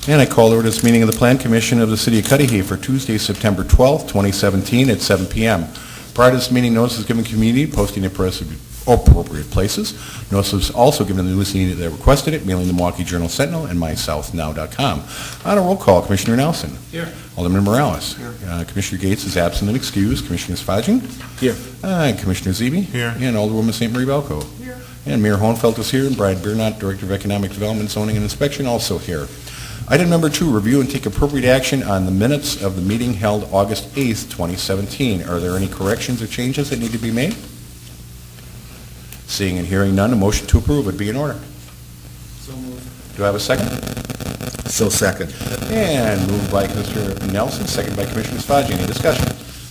And I call to order this meeting of the Plan Commission of the City of Cudahy for Tuesday, September 12th, 2017 at 7 p.m. Prior to this meeting, notice is given to community, posting in appropriate places. Notice is also given to the news media that requested it, mailing the Milwaukee Journal Sentinel and mysouthnow.com. On a roll call, Commissioner Nelson. Here. Alderman Morales. Here. Commissioner Gates is absent and excused. Commissioner Svajian. Here. Commissioner Zeeby. Here. And Alderwoman St. Marie Belko. Here. And Mayor Hohenfeld is here, and Brian Biernot, Director of Economic Development, Zoning, and Inspection, also here. Item number 2, review and take appropriate action on the minutes of the meeting held August 8th, 2017. Are there any corrections or changes that need to be made? Seeing and hearing none, a motion to approve would be in order. So moved. Do I have a second? So second. And moved by Commissioner Nelson, seconded by Commissioner Svaji. Any discussion?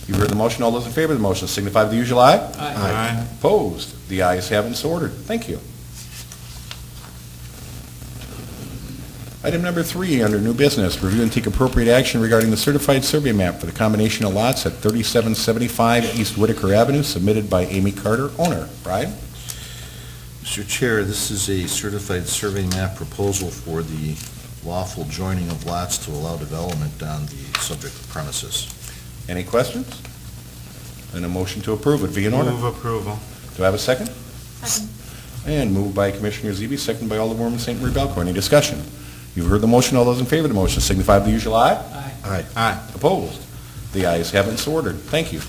You've heard the motion. All those in favor of the motion signify by the usual aye. Aye. Opposed? The ayes have it, and so ordered. Thank you. Item number 3, under new business, review and take appropriate action regarding the certified survey map for the combination of lots at 3775 East Whitaker Avenue, submitted by Amy Carter, owner. Brian? Mr. Chair, this is a certified survey map proposal for the lawful joining of lots to allow development on the subject premises. Any questions? And a motion to approve would be in order. Move approval. Do I have a second? Second. And moved by Commissioner Zeeby, seconded by Alderwoman St. Marie Belko. Any discussion? You've heard the motion. All those in favor of the motion signify by the usual aye. Aye. Aye. Aye. Opposed? The ayes have it, and so ordered. Thank you.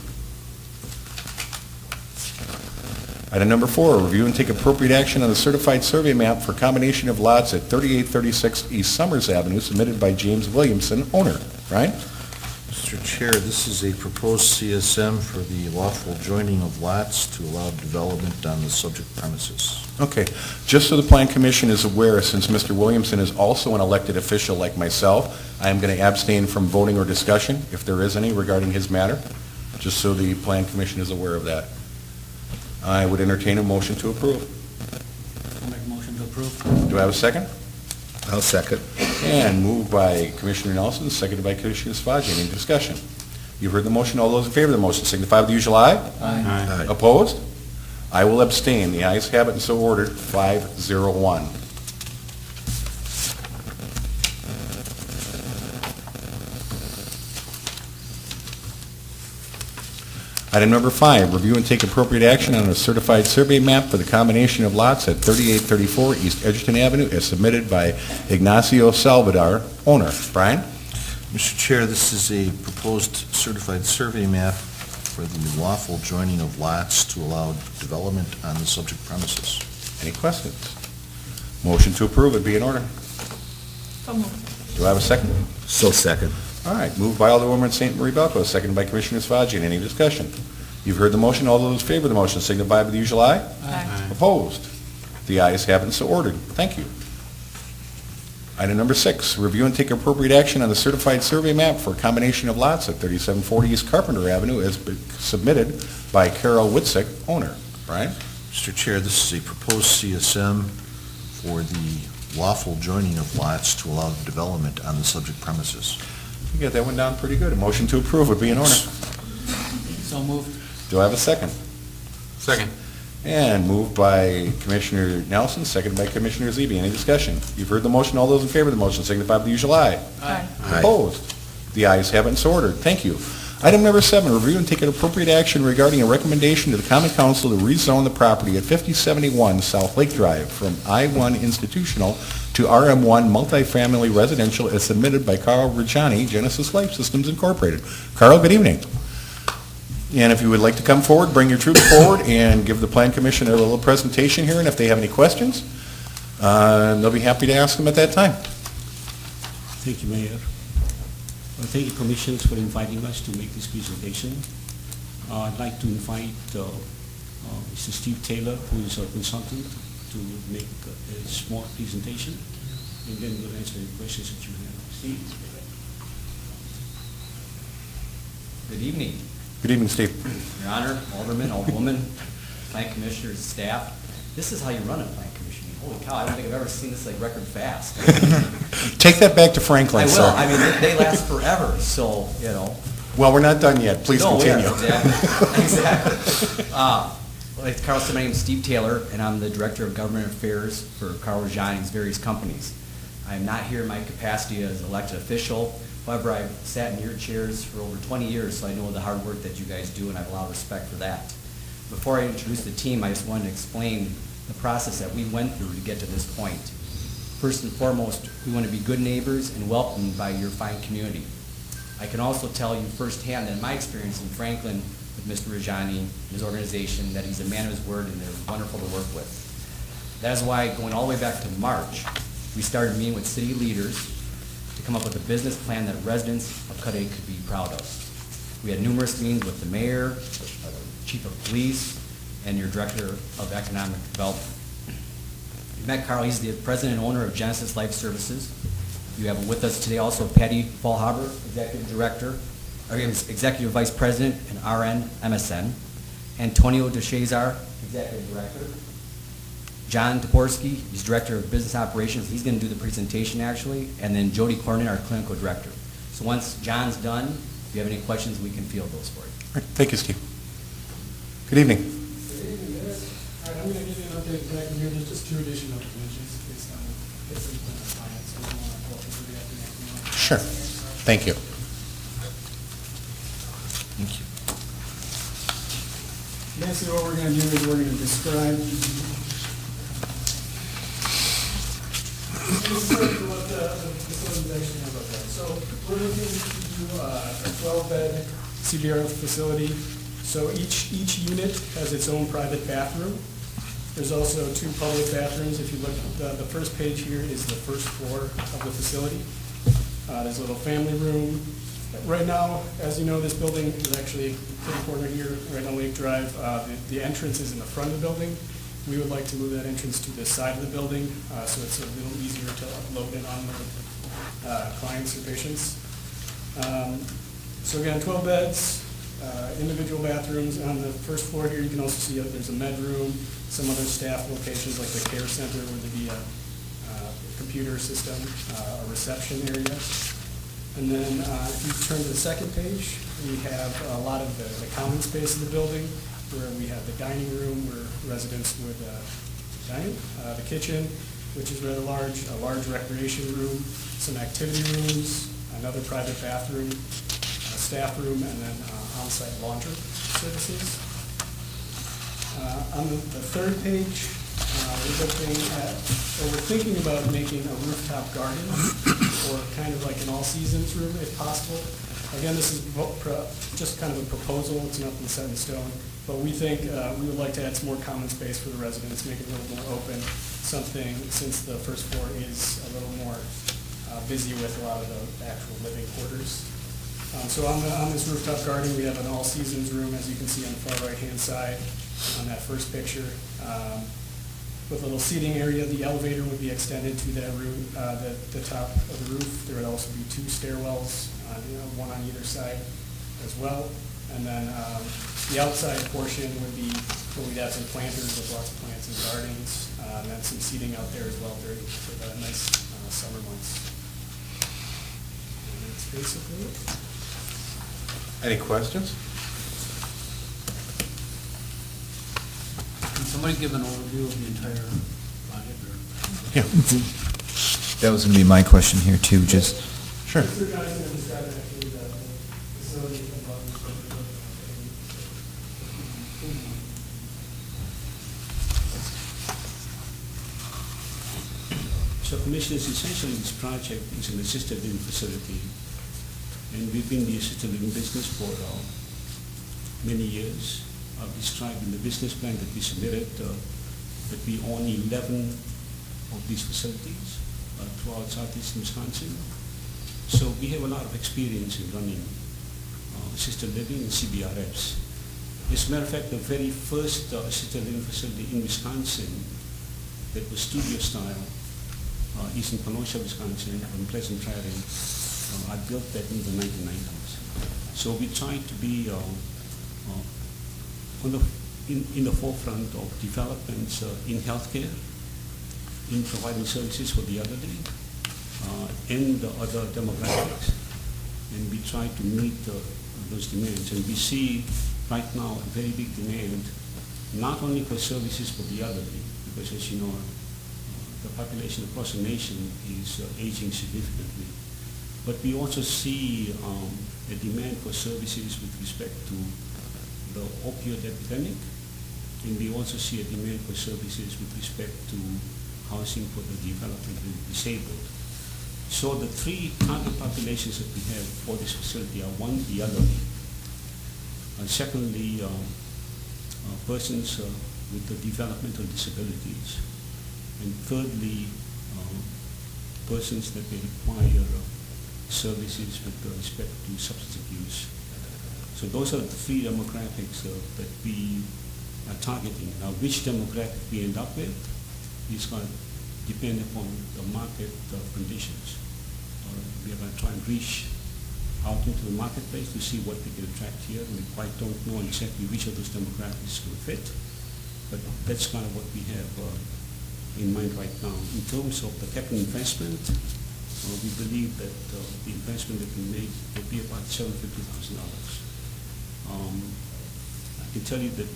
Item number 4, review and take appropriate action on the certified survey map for combination of lots at 3836 East Summers Avenue, submitted by James Williamson, owner. Ryan? Mr. Chair, this is a proposed CSM for the lawful joining of lots to allow development on the subject premises. Okay. Just so the Plan Commission is aware, since Mr. Williamson is also an elected official like myself, I am going to abstain from voting or discussion, if there is any, regarding his matter, just so the Plan Commission is aware of that. I would entertain a motion to approve. I'll make a motion to approve. Do I have a second? I'll second. And moved by Commissioner Nelson, seconded by Commissioner Svaji. Any discussion? You've heard the motion. All those in favor of the motion signify by the usual aye. Aye. Opposed? I will abstain. The ayes have it, and so ordered. 501. Item number 5, review and take appropriate action on a certified survey map for the combination of lots at 3834 East Edgerton Avenue as submitted by Ignacio Salvador, owner. Brian? Mr. Chair, this is a proposed certified survey map for the lawful joining of lots to allow development on the subject premises. Any questions? Motion to approve would be in order. So moved. Do I have a second? So second. All right, moved by Alderwoman St. Marie Belko, seconded by Commissioner Svaji. Any discussion? You've heard the motion. All those in favor of the motion signify by the usual aye. Aye. Opposed? The ayes have it, and so ordered. Thank you. Item number 6, review and take appropriate action on the certified survey map for a combination of lots at 3740 East Carpenter Avenue as submitted by Carol Witzik, owner. Brian? Mr. Chair, this is a proposed CSM for the lawful joining of lots to allow development on the subject premises. You got that one down pretty good. A motion to approve would be in order. So moved. Do I have a second? Second. And moved by Commissioner Nelson, seconded by Commissioner Zeeby. Any discussion? You've heard the motion. All those in favor of the motion signify by the usual aye. Aye. Aye. Opposed? The ayes have it, and so ordered. Thank you. Item number 7, review and take an appropriate action regarding a recommendation to the Common Council to rezone the property at 5071 South Lake Drive from I-1 institutional to RM1 multifamily residential as submitted by Carl Reggiani, Genesis Life Systems Incorporated. Carl, good evening. And if you would like to come forward, bring your troops forward and give the Plan Commission a little presentation here, and if they have any questions, they'll be happy to ask them at that time. Thank you, Mayor. Thank you, Commissioners, for inviting us to make this presentation. I'd like to invite Mr. Steve Taylor, who is our consultant, to make a small presentation, and then we'll answer any questions that you have. Steve? Good evening, Good evening, Steve. Your Honor, Alderman, Alderwoman, Plan Commissioners, staff. This is how you run a Plan Commission. Holy cow, I don't think I've ever seen this like record fast. Take that back to Franklin, I will. sir. I mean, they last forever, so, you know. Well, we're not done yet. Please No, continue. yeah, exactly. Like Carl said, my name is Steve Taylor, and I'm the Director of Government Affairs for Carl Reggiani's various companies. I'm not here in my capacity as elected official. However, I've sat in your chairs for over 20 years, so I know the hard work that you guys do, and I have a lot of respect for that. Before I introduce the team, I just wanted to explain the process that we went through to get to this point. First and foremost, we want to be good neighbors and welcomed by your fine community. I can also tell you firsthand that in my experience in Franklin with Mr. Rajani and his organization, that he's a man of his word and they're wonderful to work with. That is why, going all the way back to March, we started meeting with city leaders to come up with a business plan that residents of Cudahy could be proud of. We had numerous meetings with the mayor, the chief of police, and your director of economic development. You met Carl, he's the president and owner of Genesis Life Services. You have with us today also Patty Fallhaber, executive director, or executive vice president and RN MSN. Antonio DeShazar, executive director. John Toporski, he's director of business operations. He's going to do the presentation actually. And then Jody Cornyn, our clinical director. So once John's done, if you have any questions, we can field those for you. All right, thank you, Steve. Good evening. Good evening, guys. All right, I'm going to give you an update back here. There's just two additional dimensions based on the plan, so we want to walk through that next. Sure. Thank you. Thank you. Nancy, what we're going to do is we're going to describe what the facilities actually have up there. So we're looking to do a 12-bed CBR facility. So each unit has its own private bathroom. There's also 2 public bathrooms. If you look at the first page here is the first floor of the facility. There's a little family room. Right now, as you know, this building is actually in the corner here, right on Lake Drive. The entrance is in the front of the building. We would like to move that entrance to the side of the building, so it's a little easier to load in on the clients or patients. So again, 12 beds, individual bathrooms. On the first floor here, you can also see there's a med room, some other staff locations like the care center where there'd be a computer system, a reception area. And then if you turn to the second page, we have a lot of the common space of the building where we have the dining room where residents would dine, the kitchen, which is rather large, a large recreation room, some activity rooms, another private bathroom, a staff room, and then on-site laundry services. On the third page, we're thinking about making a rooftop garden or kind of like an all-seasons room if possible. Again, this is just kind of a proposal, it's nothing set in stone, but we think we would like to add some more common space for the residents, make it a little more open, something since the first floor is a little more busy with a lot of the actual living quarters. So on this rooftop garden, we have an all-seasons room, as you can see on the far right-hand side on that first picture. With a little seating area, the elevator would be extended to that room, the top of the roof. There would also be 2 stairwells, one on either side as well. And then the outside portion would be where we'd have some planters with lots of plants and gardens, and then some seating out there as well for the nice summer months. And that's basically it. Any questions? Can somebody give an overview of the entire project, or? Yeah, That was going to be my question here too, just, sure. Mr. Johnson described actually the facility above. So Commissioners, essentially this project is an assisted living facility, and we've been in the assisted living business for many years. I've described in the business plan that we submitted that we own 11 of these facilities throughout southeastern Wisconsin. So we have a lot of experience in running assisted living and CBRFs. As a matter of fact, the very first assisted living facility in Wisconsin that was studio style is in Kenosha, Wisconsin, on Pleasant Prairie. I built that in the 1990s. So we try to be in the forefront of developments in healthcare, in providing services for the elderly, and the other demographics. And we try to meet those demands. And we see right now a very big demand, not only for services for the elderly, because as you know, the population across the nation is aging significantly. But we also see a demand for services with respect to the opioid epidemic, and we also see a demand for services with respect to housing for the developmentally disabled. So the three target populations that we have for this facility are, one, the elderly, and secondly, persons with the developmental disabilities, and thirdly, persons that may require services with respect to substance abuse. So those are the three demographics that we are targeting. Now, which demographic we end up with is going to depend upon the market conditions. We are going to try and reach out into the marketplace to see what we can attract here. We quite don't know exactly which of those demographics will fit, but that's kind of what we have in mind right now. In terms of the capital investment, we believe that the investment that we make will be about $750,000. I can tell you that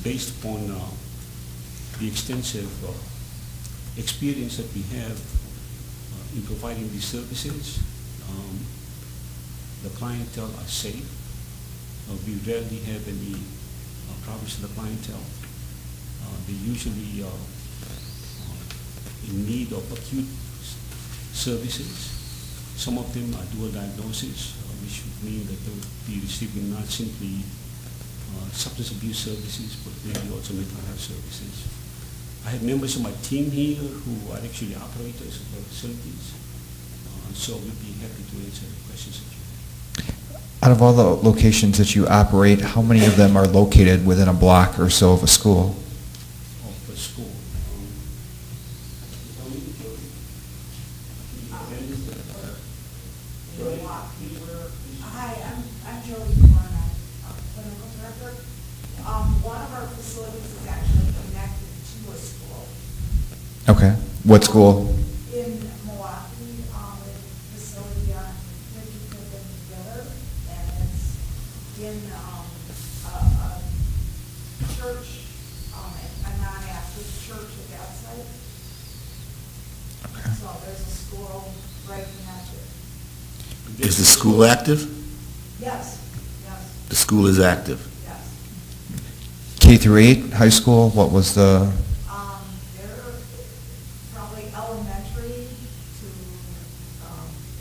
based upon the extensive experience that we have in providing these services, the clientele are safe. We rarely have any problems with the clientele. They usually in need of acute services. Some of them are dual diagnosis, which would mean that they would be receiving not simply substance abuse services, but maybe also mental health services. I have members of my team here who are actually operators of our facilities, so we'd be happy to answer the questions that you have. Out of all the locations that you operate, how many of them are located within a block or so of a school? Of the school. Hi, I'm Jody Corn, I'm clinical director. One of our facilities is actually connected to a school Okay. What school? in Milwaukee, a facility on 55th and Miller, and it's in a church, a non-active church at that site. Okay. So there's a school right connected. Is the school active? Yes, yes, The school is active. yes. K through 8, high school, what was the, They're probably elementary to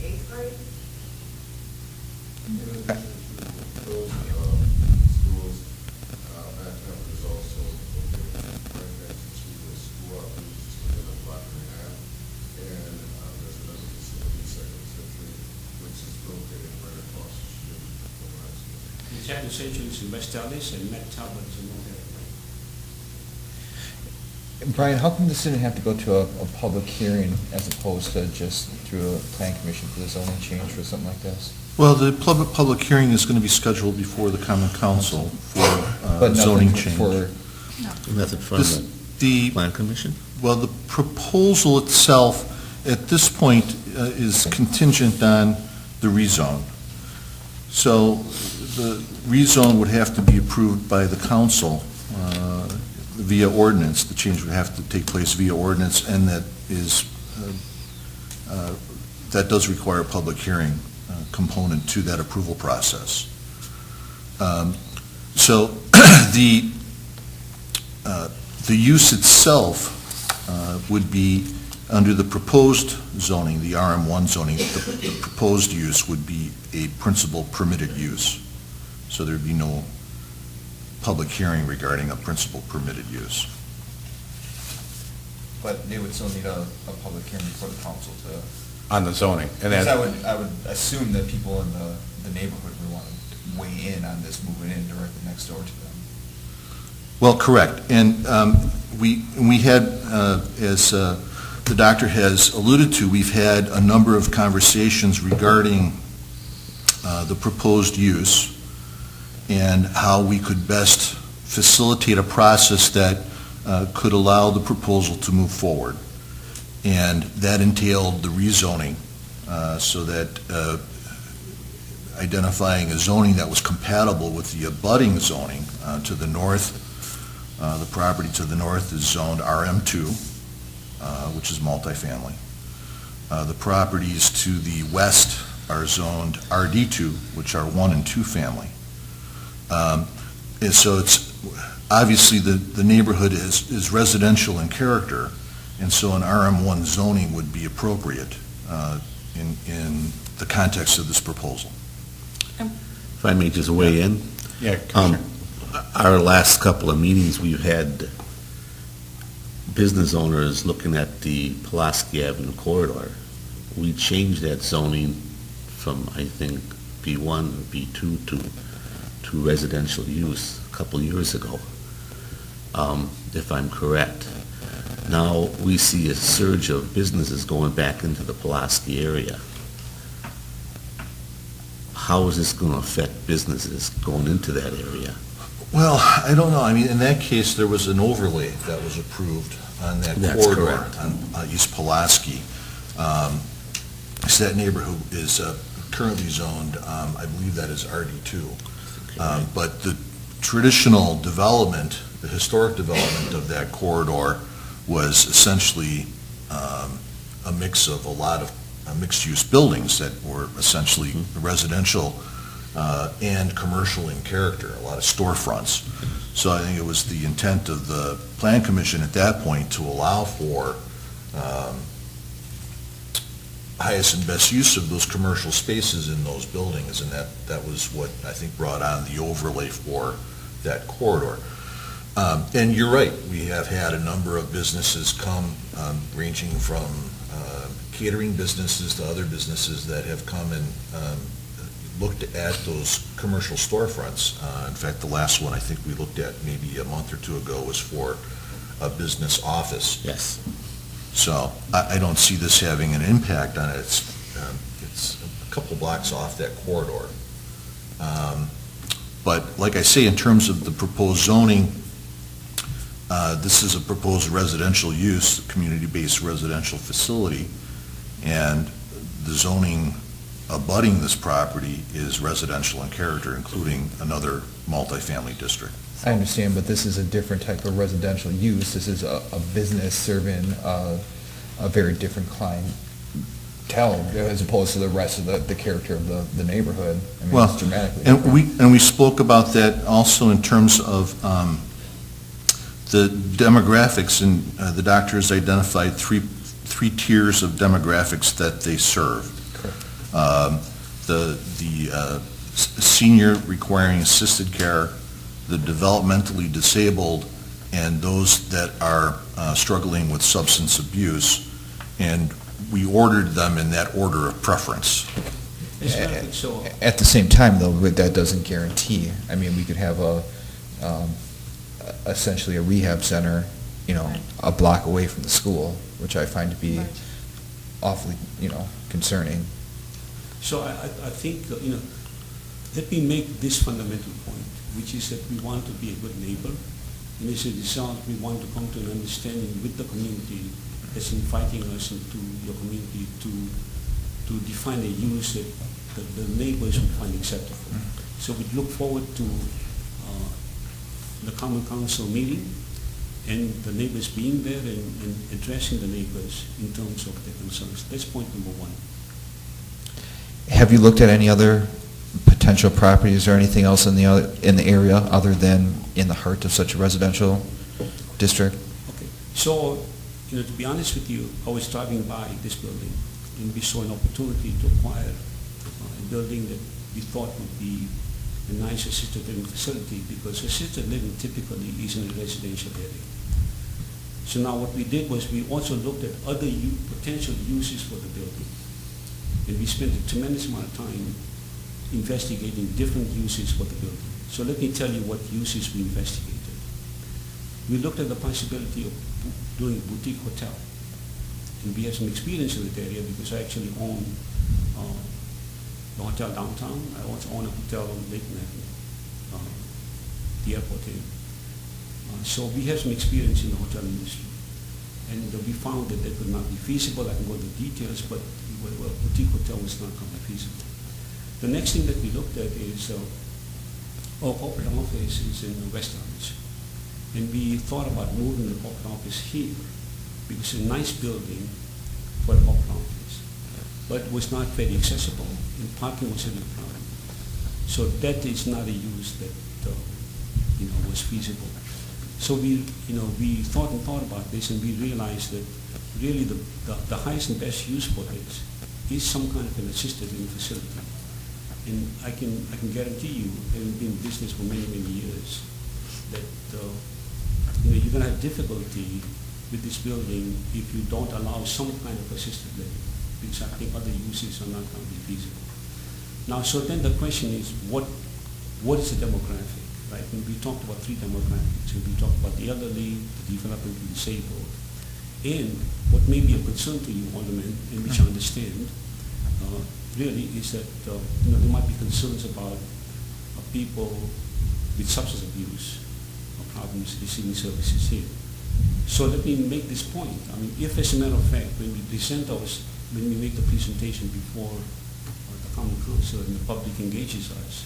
8th grade. In addition to those schools, Bath is also located right next to the school operations just within a block and a half. And there's another facility, Second Century, which is located right across the street from high school. The second century is in West Dallas, and Matt Talbot is in North Carolina. Brian, how come this didn't have to go to a public hearing as opposed to just through a plan commission for the zoning change or something like this? Well, the public hearing is going to be scheduled before the common council for But zoning nothing change. for, Nothing from This- the The, Plan Commission? well, the proposal itself, at this point, is contingent on the rezone. So the rezone would have to be approved by the council via ordinance. The change would have to take place via ordinance, and that is, that does require a public hearing component to that approval process. So the use itself would be under the proposed zoning, the RM1 zoning. The proposed use would be a principal permitted use. So there'd be no public hearing regarding a principal permitted use. but they would still need a public hearing before the council to, On the zoning. And because then, I would assume that people in the neighborhood would want to weigh in on this, moving in directly next door to them. Well, correct. And we had, as the doctor has alluded to, we've had a number of conversations regarding the proposed use and how we could best facilitate a process that could allow the proposal to move forward. And that entailed the rezoning, so that identifying a zoning that was compatible with the abutting zoning to the north. The property to the north is zoned RM2. which is multifamily. The properties to the west are zoned RD2, which are 1 and 2 family. And so it's, obviously, the neighborhood is residential in character, and so an RM1 zoning would be appropriate in the context of this proposal. If I may just weigh in. Yeah, Commissioner. Our last couple of meetings, we've had business owners looking at the Pulaski Avenue corridor. We changed that zoning from, I think, B1 or B2 to residential use a couple years ago, if I'm correct. Now, we see a surge of businesses going back into the Pulaski area. How is this going to affect businesses going into that area? Well, I don't know. I mean, in that case, there was an overlay that was approved on that That's corridor correct. on East Pulaski. So that neighborhood is currently zoned, I believe that is RD2. But the traditional development, the historic development of that corridor was essentially a mix of a lot of mixed-use buildings that were essentially residential and commercial in character, a lot of storefronts. So I think it was the intent of the Plan Commission at that point to allow for highest and best use of those commercial spaces in those buildings, and that was what I think brought on the overlay for that corridor. And you're right, we have had a number of businesses come, ranging from catering businesses to other businesses that have come and looked at those commercial storefronts. In fact, the last one I think we looked at maybe a month or two ago was for a business office. Yes. So I don't see this having an impact on it. It's a couple blocks off that corridor. But like I say, in terms of the proposed zoning, this is a proposed residential use, community-based residential facility, and the zoning abutting this property is residential in character, including another multifamily district. I understand, but this is a different type of residential use. This is a business serving a very different clientele as opposed to the rest of the character of the neighborhood. I mean, it's dramatically different. And we spoke about that also in terms of the demographics, and the doctor has identified three tiers of demographics that they serve. The senior requiring assisted care, the developmentally disabled, and those that are struggling with substance abuse, and we ordered them in that order of preference. So, At the same time, though, that doesn't guarantee. I mean, we could have essentially a rehab center, a block away from the school, which I find to be awfully, concerning. so I think, let me make this fundamental point, which is that we want to be a good neighbor. And as a result, we want to come to an understanding with the community that's inviting us into your community to define a use that the neighbors will find acceptable. So we look forward to the Common Council meeting and the neighbors being there and addressing the neighbors in terms of their concerns. That's point number one. Have you looked at any other potential properties or anything else in the area other than in the heart of such a residential district? Okay, so, to be honest with you, I was driving by this building and we saw an opportunity to acquire a building that we thought would be a nice assisted living facility, because assisted living typically is in a residential area. So now what we did was we also looked at other potential uses for the building. And we spent a tremendous amount of time investigating different uses for the building. So let me tell you what uses we investigated. We looked at the possibility of doing a boutique hotel. And we have some experience in that area because I actually own the hotel downtown. I also own a hotel on Lake Manhattan, the airport here. So we have some experience in the hotel industry. And we found that would not be feasible. I can go into details, but a boutique hotel was not going to be feasible. The next thing that we looked at is our corporate office is in West Orange. And we thought about moving the corporate office here because it's a nice building for our properties, but it was not very accessible, and parking was a real problem. So that is not a use that, was feasible. So we thought about this, and we realized that really the highest and best use for this is some kind of an assisted living facility. And I can guarantee you, having been in business for many, many years, that you're going to have difficulty with this building if you don't allow some kind of assisted living, because I think other uses are not going to be feasible. Now, so then the question is, what is the demographic, right? When we talked about three demographics, and we talked about the elderly, the developmentally disabled, and what may be a concern to you, Alderman, and which I understand, really is that there might be concerns about people with substance abuse problems receiving services here. So let me make this point. I mean, if as a matter of fact, when we make the presentation before the Common Council and the public engages us,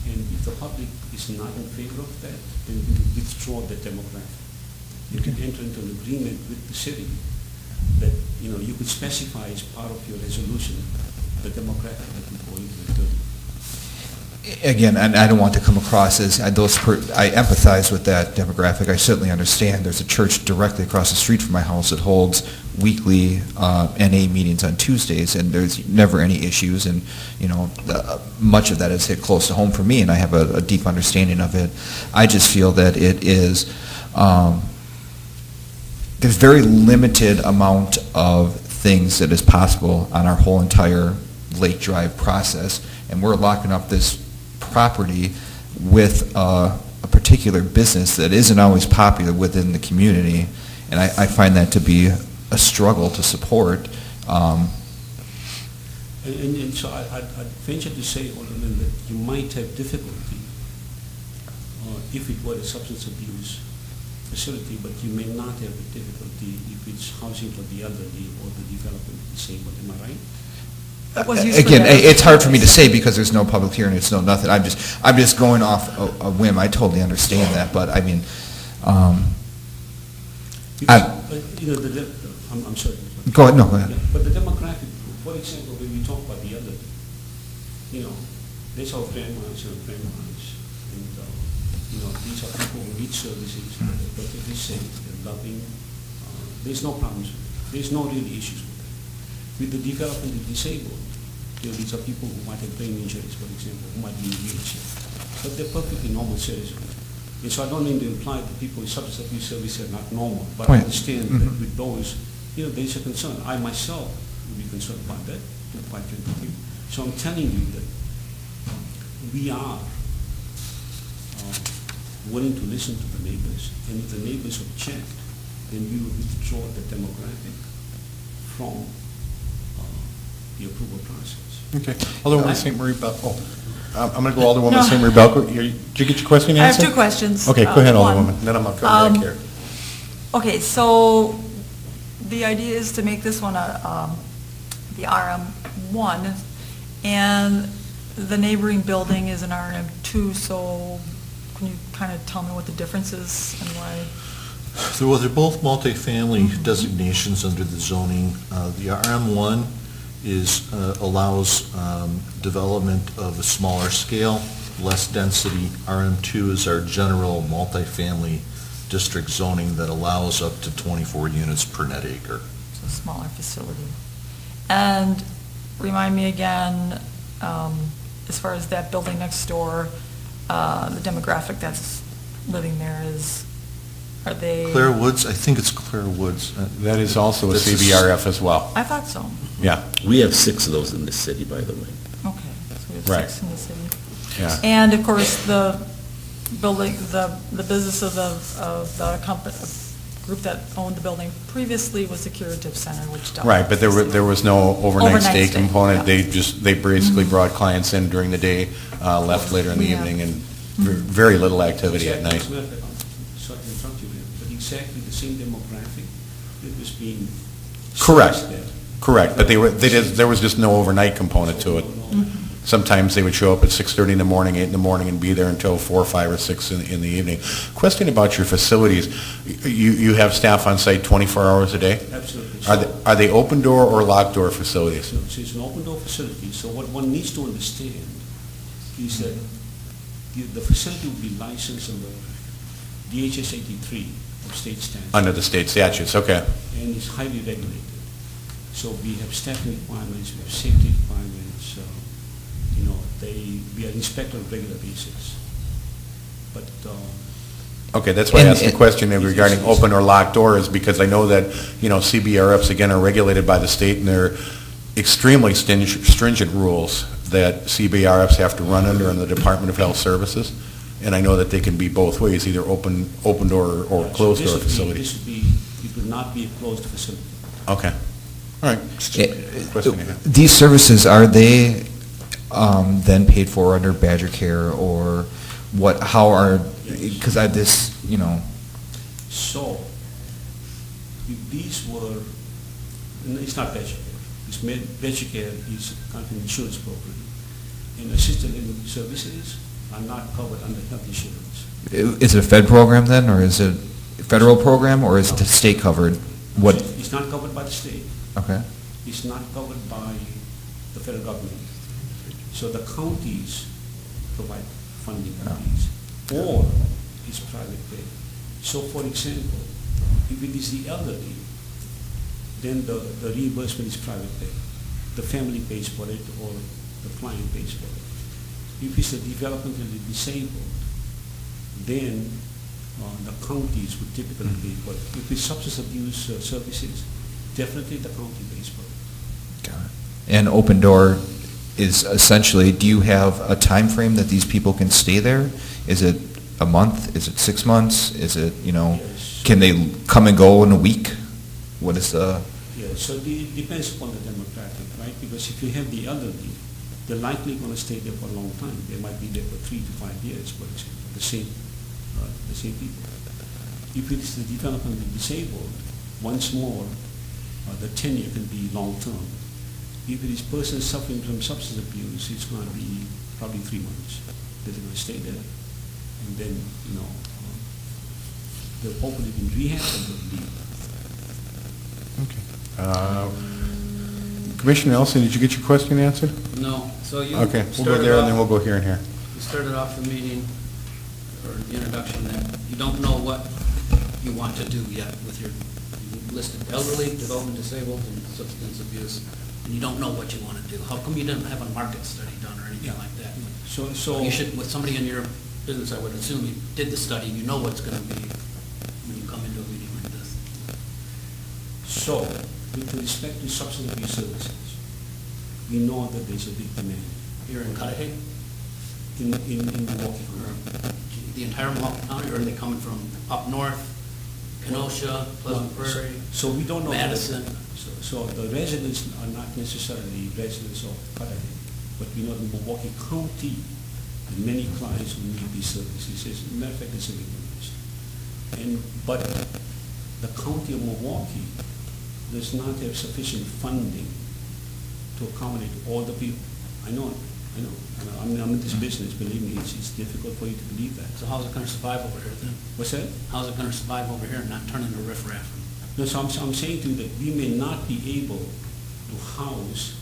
and if the public is not in favor of that, then we will withdraw the demographic. You can enter into an agreement with the city that you could specify as part of your resolution the demographic that we go into the building. Again, and I don't want to come across as, I empathize with that demographic. I certainly understand. There's a church directly across the street from my house that holds weekly NA meetings on Tuesdays, and there's never any issues, and much of that is hit close to home for me, and I have a deep understanding of it. I just feel that it is, there's very limited amount of things that is possible on our whole entire Lake Drive process, and we're locking up this property with a particular business that isn't always popular within the community, and I find that to be a struggle to support. And so I'd venture to say, Alderman, that you might have difficulty if it were a substance abuse facility, but you may not have the difficulty if it's housing for the elderly or the development disabled. Am I right? Again, it's hard for me to say because there's no public hearing, it's no nothing. I'm just going off a whim. I totally understand that, but I mean, I'm sorry. Go ahead. No, go ahead. But the demographic, for example, when we talk about the elderly, there's our grandmas and grandmas, and these are people who need services, they're perfectly safe, they're loving. There's no problems with it. There's no real issues with it. With the developmentally disabled, these are people who might have brain injuries, for example, who might be in a wheelchair, but they're perfectly normal citizens. And so I don't mean to imply that people with substance abuse services are not normal, but I understand that with those, there's a concern. I myself would be concerned about that, quite frankly. So I'm telling you that we are willing to listen to the neighbors, and if the neighbors object, then we will withdraw the demographic from the approval process. Okay. Alderwoman St. Marie Belko. I'm going to go Alderwoman St. Marie Belko. Did you get your question answered? I have two questions. Okay, go ahead, One, Alderwoman. Then I'm going to come back here. Okay, so the idea is to make this one the RM1, and the neighboring building is an RM2, so can you kind of tell me what the difference is and why? So well, they're both multifamily designations under the zoning. The RM1 allows development of a smaller scale, less density. RM2 is our general multifamily district zoning that allows up to 24 units per net acre. So a smaller facility. And remind me again, as far as that building next door, the demographic that's living there are they? Claire Woods, I think it's Claire Woods. That is also a CBRF as well. I thought so. Yeah. We have 6 of those in this city, by the way. Okay, so we have Right. 6 in the city. Yeah. And of course, the building, the business of the company, group that owned the building previously was the Curative Center, which dealt. Right, but there was no overnight stay stay, component. yeah. They basically brought clients in during the day, left later in the Yeah. evening, and very little activity at night. Sorry to interrupt you, but exactly the same demographic that was being Correct. stressed there. Correct, but there was just no overnight component to it. Sometimes they would show up at 6:30 in the morning, 8 in the morning, and be there until 4, 5, or 6 in the evening. Question about your facilities. You have staff on site 24 hours a day? Absolutely. Are they open door or locked door facilities? So it's an open door facility, so what one needs to understand is that the facility will be licensed under DHS 83 of state standards. Under the state statutes, okay. And it's highly regulated. So we have staffing requirements, we have safety requirements, we are inspected on a regular basis. But, Okay, that's why I asked the question It's- regarding it's- open or locked doors, because I know that, CBRFs, again, are regulated by the state, and they're extremely stringent rules that CBRFs have to run under in the Department of Health Services, and I know that they can be both ways, either open door or yeah, so closed this door would be- facilities. It would not be a closed facility. Okay, all right. Just a question I had. These services, are they then paid for under Badger Care, or what, how are, because So, if these were, no, it's not Badger Care. Badger Care is kind of an insurance program. And assisted living services are not covered under health insurance. is it a Fed program then, or is it a federal program, or is it state covered? What, It's not covered by the state. okay. It's not covered by the federal government. So the counties provide funding for these, or it's private pay. So for example, if it is the elderly, then the reimbursement is private pay. The family pays for it, or the client pays for it. If it's the developmentally disabled, then the counties would typically pay for it. If it's substance abuse services, definitely the county pays for it. Got it. And open door is essentially, do you have a time frame that these people can stay there? Is it a month? Is it 6 months? Is it, Yes. can they come and go in a week? What is the, Yeah, so it depends upon the demographic, right? Because if you have the elderly, they're likely going to stay there for a long time. They might be there for 3 to 5 years, for example, the same people. If it's the developmentally disabled, once more, the tenure can be long-term. If it is person suffering from substance abuse, it's going to be probably 3 months that they're going to stay there. And then, they'll hopefully be rehab and they'll leave. Commissioner Nelson, did you get your question answered? No, so you Okay, we'll go started there, and then off- we'll go here and here. You started off the meeting, or the introduction, that you don't know what you want to do yet with your, you listed elderly, development disabled, and substance abuse, and you don't know what you want to do. How come you didn't have a market study done or anything like that? So You should, with somebody in your business, I would assume you did the study, you know what's going to be when you come into a meeting like this. So, with respect to substance abuse services, we know that there's a big demand Here in Cudahy, in Milwaukee. or the entire Milwaukee County, or are they coming from up north, Kenosha, Pleasant Prairie? So we don't know. Madison. So the residents are not necessarily residents of Cudahy, but we know in Milwaukee County, many clients who need these services. As a matter of fact, it's a big list. But the county of Milwaukee does not have sufficient funding to accommodate all the people. I know. I'm in this business, believe me, it's difficult for you to believe that. So how's it going to survive over here then? What's that? How's it going to survive over here and not turn into riffraff? No, so I'm saying to you that we may not be able to house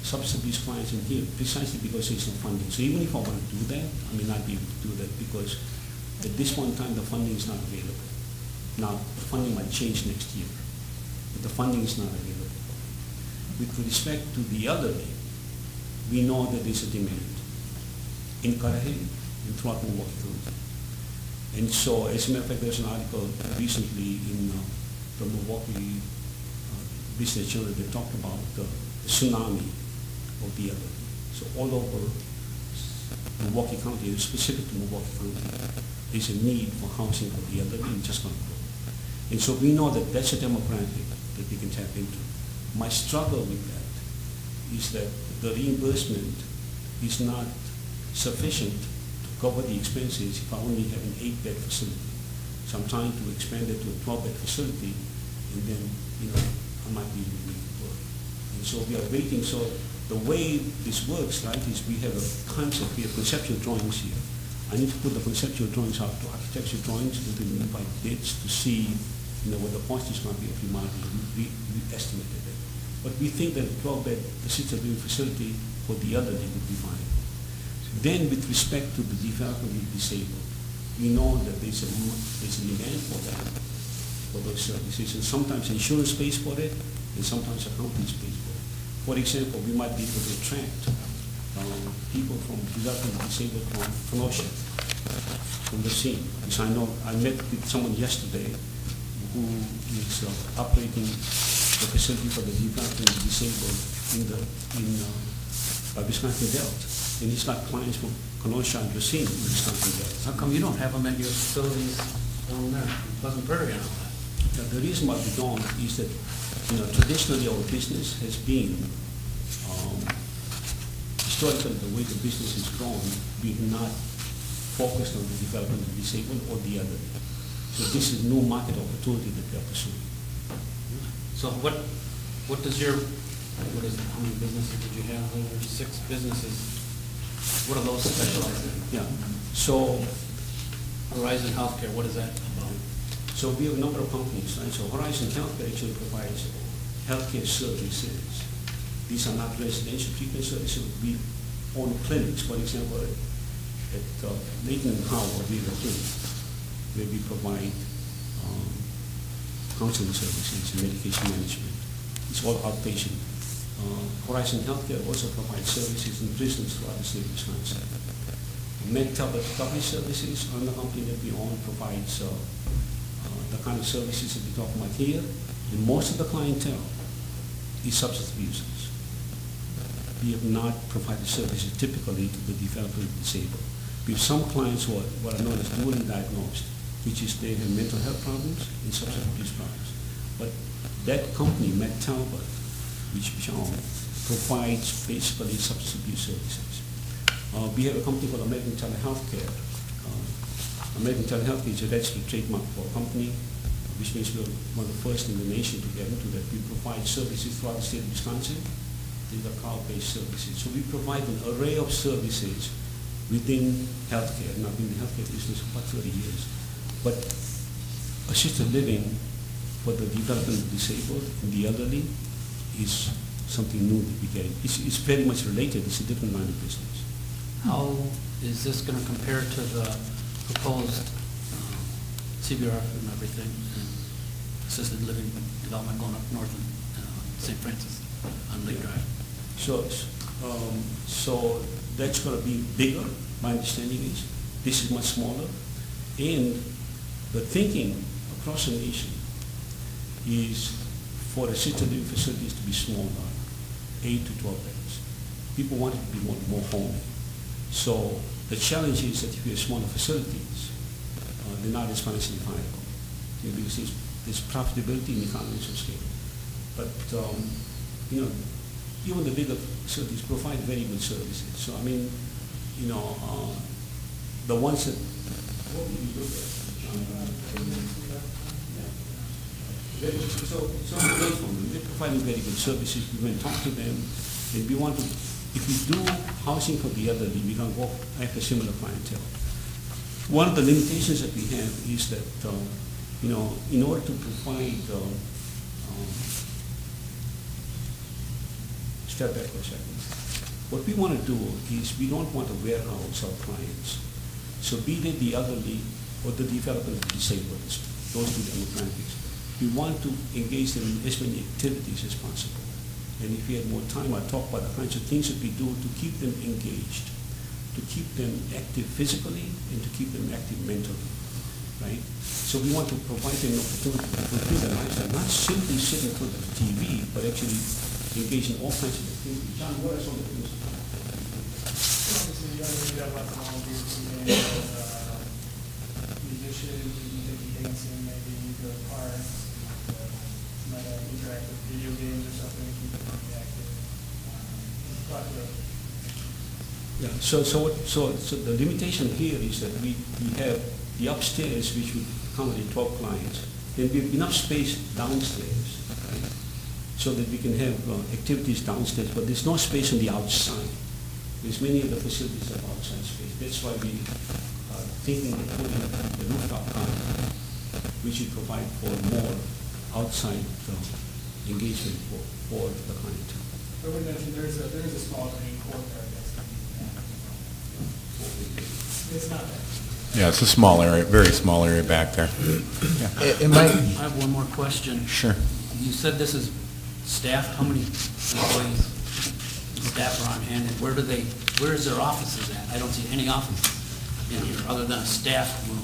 substance abuse clients in here precisely because there's no funding. So even if I want to do that, I may not be able to do that because at this point in time, the funding is not available. Now, the funding might change next year, but the funding is not available. With respect to the elderly, we know that there's a demand in Cudahy and throughout Milwaukee County. And so, as a matter of fact, there's an article recently in the Milwaukee Business Journal that talked about the tsunami of the elderly. So all over Milwaukee County, specific to Milwaukee County, there's a need for housing for the elderly and just going to grow. And so we know that that's a demographic that we can tap into. My struggle with that is that the reimbursement is not sufficient to cover the expenses if I only have an 8-bed facility. So I'm trying to expand it to a 12-bed facility, and then, I might be able to make it work. And so we are waiting. So the way this works, right, is we have a concept, we have conceptual drawings here. I need to put the conceptual drawings out to architectural drawings, and then invite bids to see, what the cost is going to be of remodeling. We estimated it. But we think that a 12-bed assisted living facility for the elderly would be fine. Then with respect to the development of the disabled, we know that there's a demand for that, for those services, and sometimes insurance pays for it, and sometimes a company pays for it. For example, we might be able to attract people from development of disabled from Kenosha, from the scene. Because I met with someone yesterday who is operating the facility for the development of disabled in Wisconsin Delta. And he's got clients from Kenosha and Racine in Wisconsin Delta. How come you don't have them at your facilities down there, in Pleasant Prairie and all that? The reason why we don't is that, traditionally our business has been, historically, the way the business has grown, we've not focused on the development of the disabled or the elderly. So this is new market opportunity that we are pursuing. So what is how many businesses did you have? There were 6 businesses. What are those specialized in? Yeah. So Horizon Healthcare, what is that about? So we have a number of companies, right? So Horizon Healthcare actually provides healthcare services. These are not residential treatment services. We own clinics, for example, at Layton and Howard, we have a clinic where we provide counseling services and medication management. It's all outpatient. Horizon Healthcare also provides services in prisons throughout the state of Wisconsin. MedTel Recovery Services, another company that we own, provides the kind of services that we talk about here. And most of the clientele is substance abusers. We have not provided services typically to the development of disabled. We have some clients who are what are known as dually diagnosed, which is they have mental health problems and substance abuse problems. But that company, MedTel, which we own, provides basically substance abuse services. We have a company called American Telehealthcare. American Telehealthcare is a registered trademark for a company, which means we're one of the first in the nation to get into that. We provide services throughout the state of Wisconsin. These are cloud-based services. So we provide an array of services within healthcare. And I've been in the healthcare business for about 30 years. But assisted living for the development of the disabled and the elderly is something new that we get. It's very much related. It's a different line of business. How is this going to compare to the proposed CBR and everything, and assisted living development going up north in St. Francis on Lake Drive? So that's going to be bigger, my understanding is. This is much smaller. And the thinking across the nation is for assisted living facilities to be smaller, 8 to 12 beds. People want it to be more homey. So the challenge is that if you have smaller facilities, they're not as financially viable, because there's profitability in economies of scale. But even the bigger facilities provide very good services. So I mean, the ones that what do you look at? So we learn from them. They're providing very good services. We went talk to them, and we want to. If we do housing for the elderly, we can go after similar clientele. One of the limitations that we have is that, in order to provide, step back for a second. What we want to do is we don't want to warehouse our clients. So be they the elderly or the development of the disabled, those two demographics. We want to engage them in as many activities as possible. And if we had more time, I'd talk about the kinds of things that we do to keep them engaged, to keep them active physically, and to keep them active mentally, right? So we want to provide them an opportunity to fulfill their lifestyle, not simply sit in front of the TV, but actually engage in all kinds of activities. John, what are some of the things? Obviously, you got lots of volunteers, musicians, you could be dancing, maybe you go to parks, might interact with video games or something to keep them active. Yeah, so the limitation here is that we have the upstairs, which would accommodate 12 clients. Then we have enough space downstairs, right? so that we can have activities downstairs, but there's no space on the outside. There's many of the facilities have outside space. That's why we are thinking of putting the rooftop garden, which will provide for more outside engagement for the client. I would mention, there is a small green courtyard that's going to be, it's not that. Yeah, it's a small area, very small area back there. It might, I have one more question. Sure. You said this is staffed, how many employees, staff are on hand, and where is their offices at? I don't see any offices in here, other than a staff room.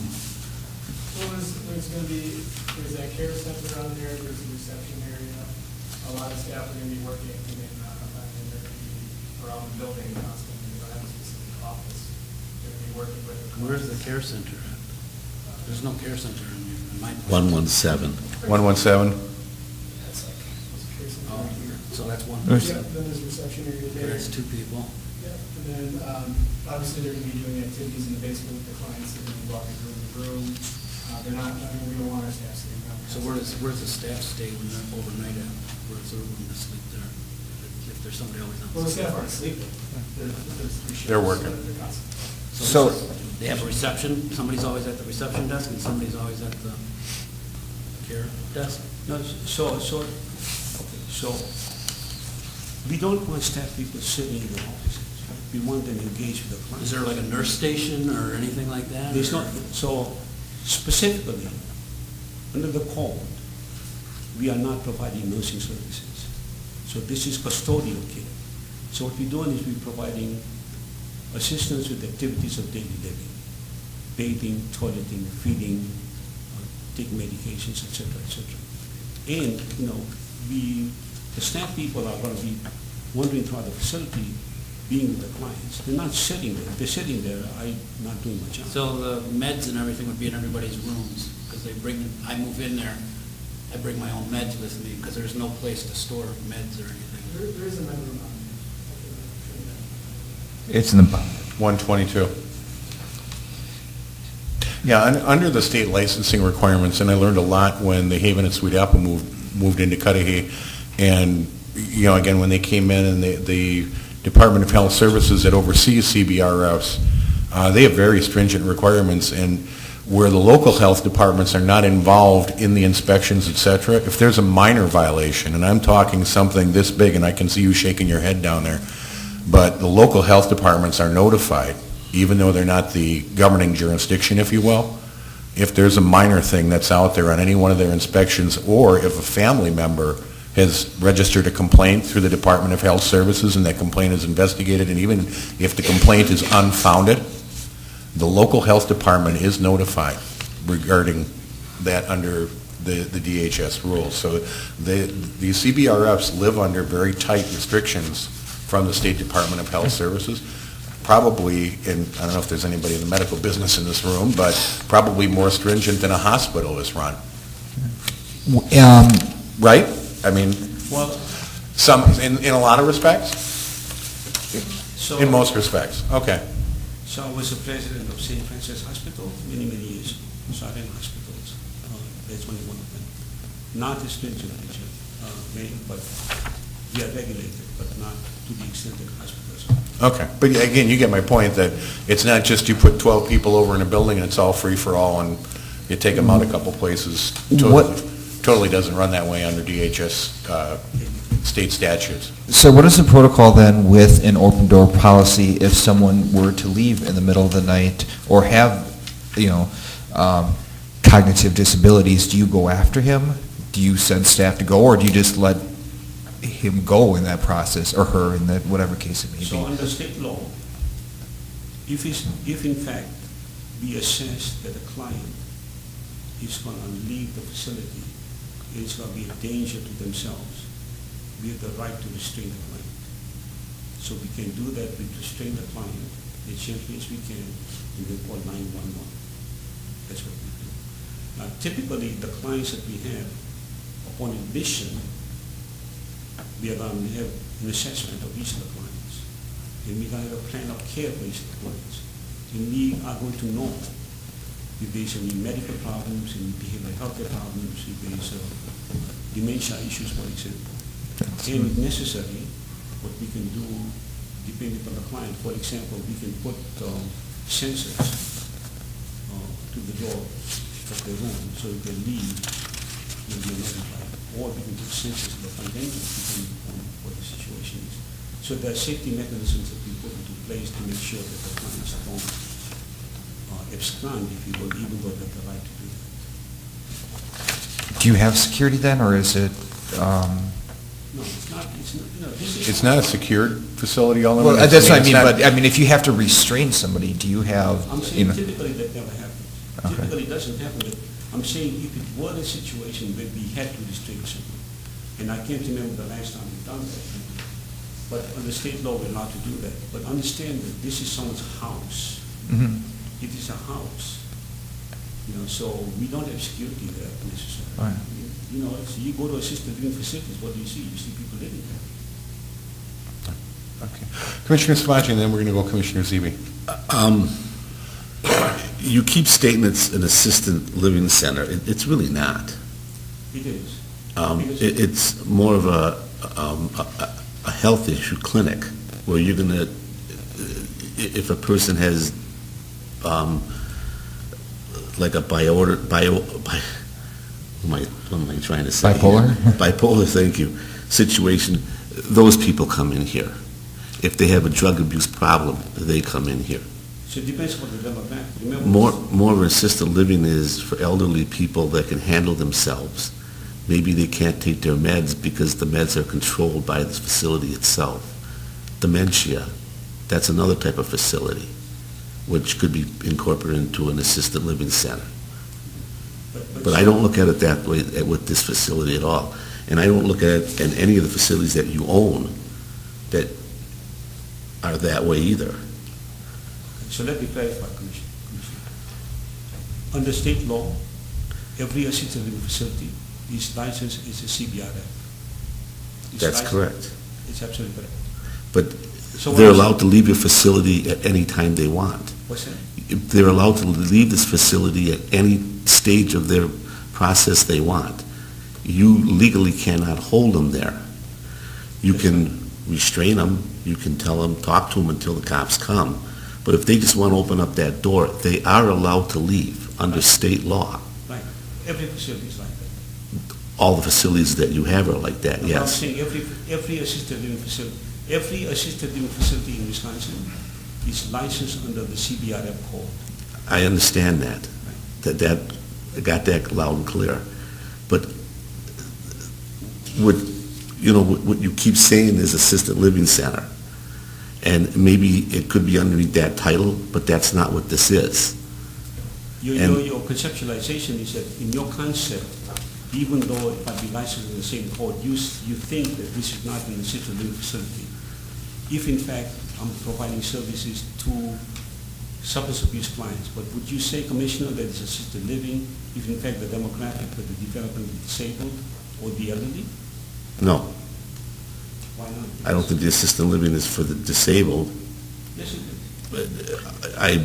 Well, there's going to be, there's that care center around there, there's a reception area. A lot of staff are going to be working, and they're going to be around the building constantly. They don't have a specific office. They're going to be working with. Where's the care center at? There's no care center in my place. 117. 117? That's like, there's a care center Oh, right here. so that's one. Yeah, then there's a reception area there. There's two people. Yeah, and then, obviously, they're going to be doing activities in the basement with the clients, they're going to be walking room to room. They're not, I mean, we don't want our staff sitting down. So where's the staff stay when they're overnight at? Where's their room to sleep there? If there's somebody always on. Well, the staff aren't sleeping. There's three shifts, They're working. They're constant. so, They have a reception, somebody's always at the reception desk and somebody's always at the care desk? No, so we don't want staff people sitting in the offices. We want them engaged with the client. Is there like a nurse station or anything like that? There's or- not, so specifically, under the code, we are not providing nursing services. So this is custodial care. So what we're doing is we're providing assistance with activities of daily living, bathing, toileting, feeding, taking medications, et cetera, et cetera. And, the staff people are going to be wandering throughout the facility, being with the clients. They're not sitting there. If they're sitting there, I'm not doing my job. So the meds and everything would be in everybody's rooms, because I move in there, I bring my own meds with me, because there's no place to store meds or anything. There is another room on there. it's in the bottom. 122. Yeah, under the state licensing requirements, and I learned a lot when the Haven and Sweet Apple moved into Cudahy, and, again, when they came in and the Department of Health Services that oversees CBRFs, they have very stringent requirements, and where the local health departments are not involved in the inspections, et cetera, if there's a minor violation, and I'm talking something this big, and I can see you shaking your head down there, but the local health departments are notified, even though they're not the governing jurisdiction, if you will, if there's a minor thing that's out there on any one of their inspections, or if a family member has registered a complaint through the Department of Health Services and that complaint is investigated, and even if the complaint is unfounded, the local health department is notified regarding that under the DHS rules. So the CBRFs live under very tight restrictions from the State Department of Health Services, probably, and I don't know if there's anybody in the medical business in this room, but probably more stringent than a hospital is run. Right? I mean, Well, in a lot of respects? so... In most respects, okay. So I was the president of St. Francis Hospital many, many years, Southern Hospitals. That's only one of them. Not as stringent, but we are regulated, but not to the extent that hospitals are. Okay, but again, you get my point that it's not just you put 12 people over in a building and it's all free for all and you take them out a couple places. Totally doesn't run that way under DHS state statutes. So what is the protocol then with an open door policy if someone were to leave in the middle of the night or have, cognitive disabilities? Do you go after him? Do you send staff to go, or do you just let him go in that process, or her in that, whatever case it may So be? under state law, if in fact we assess that a client is going to leave the facility, it's going to be a danger to themselves, we have the right to restrain the client. So we can do that, we restrain the client as gently as we can, and we call 911. That's what we do. Now typically, the clients that we have, upon admission, we are going to have an assessment of each of the clients. And we're going to have a plan of care for each of the clients. And we are going to know if there's any medical problems, any behavioral health problems, if there's dementia issues, for example. And if necessary, what we can do, depending on the client, for example, we can put sensors to the door of the room, so if they leave, you'll be notified. Or we can put sensors in the front entrance, depending on what the situation is. So there are safety mechanisms that we put into place to make sure that the clients don't abscond, if you will, even though they have the right to do that. Do you have security then, or is it, No, it's not, this is. It's not a secured facility, Alderman? well, that's what I It's mean, not- but, I mean, if you have to restrain somebody, do you have, I'm you saying know? typically that never happens. Okay. Typically it doesn't happen, but I'm saying if it were a situation where we had to restrain someone, and I can't remember the last time we've done that, but under state law, we're allowed to do that. But understand that this is someone's house. Mhm. It is a house. You know, so we don't have security there necessarily. Right. You know, it's, you go to assisted living facilities, what do you see? You see people living there. Okay. Commissioner Samaji, and then we're going to go Commissioner Zeebe. You keep stating it's an assisted living center. It's really not. It is. It's more of a health issue clinic where you're going to, if a person has like a what am I trying to say? Bipolar? Bipolar, thank you, situation, those people come in here. If they have a drug abuse problem, they come in here. So it depends on the demographic. Remember, More of assisted living is for elderly people that can handle themselves. Maybe they can't take their meds because the meds are controlled by the facility itself. Dementia, that's another type of facility, which could be incorporated into an assisted living center. But I don't look at it that way with this facility at all. And I don't look at it in any of the facilities that you own that are that way either. So let me clarify, Commissioner. Under state law, every assisted living facility is licensed as a CBRF. It's That's licensed- correct. It's absolutely correct. But So they're what is- allowed to leave your facility at any time they want. What's that? They're allowed to leave this facility at any stage of their process they want. You legally cannot hold them there. You can restrain them, you can tell them, talk to them until the cops come. But if they just want to open up that door, they are allowed to leave under state law. Right. Every facility is like that. All the facilities that you have are like that, I'm yes. saying every assisted living facility in Wisconsin is licensed under the CBRF code. I understand that. I got that loud and clear. But what you keep saying is assisted living center. And maybe it could be underneath that title, but that's not what this is. Your conceptualization is that in your concept, even though it might be licensed in the same code, you think that this is not an assisted living facility. If in fact I'm providing services to substance abuse clients, but would you say, Commissioner, that it's assisted living if in fact the demographic for the development of the disabled or the elderly? No, Why not? I don't think the assisted living is for the disabled. Yes, it is. But I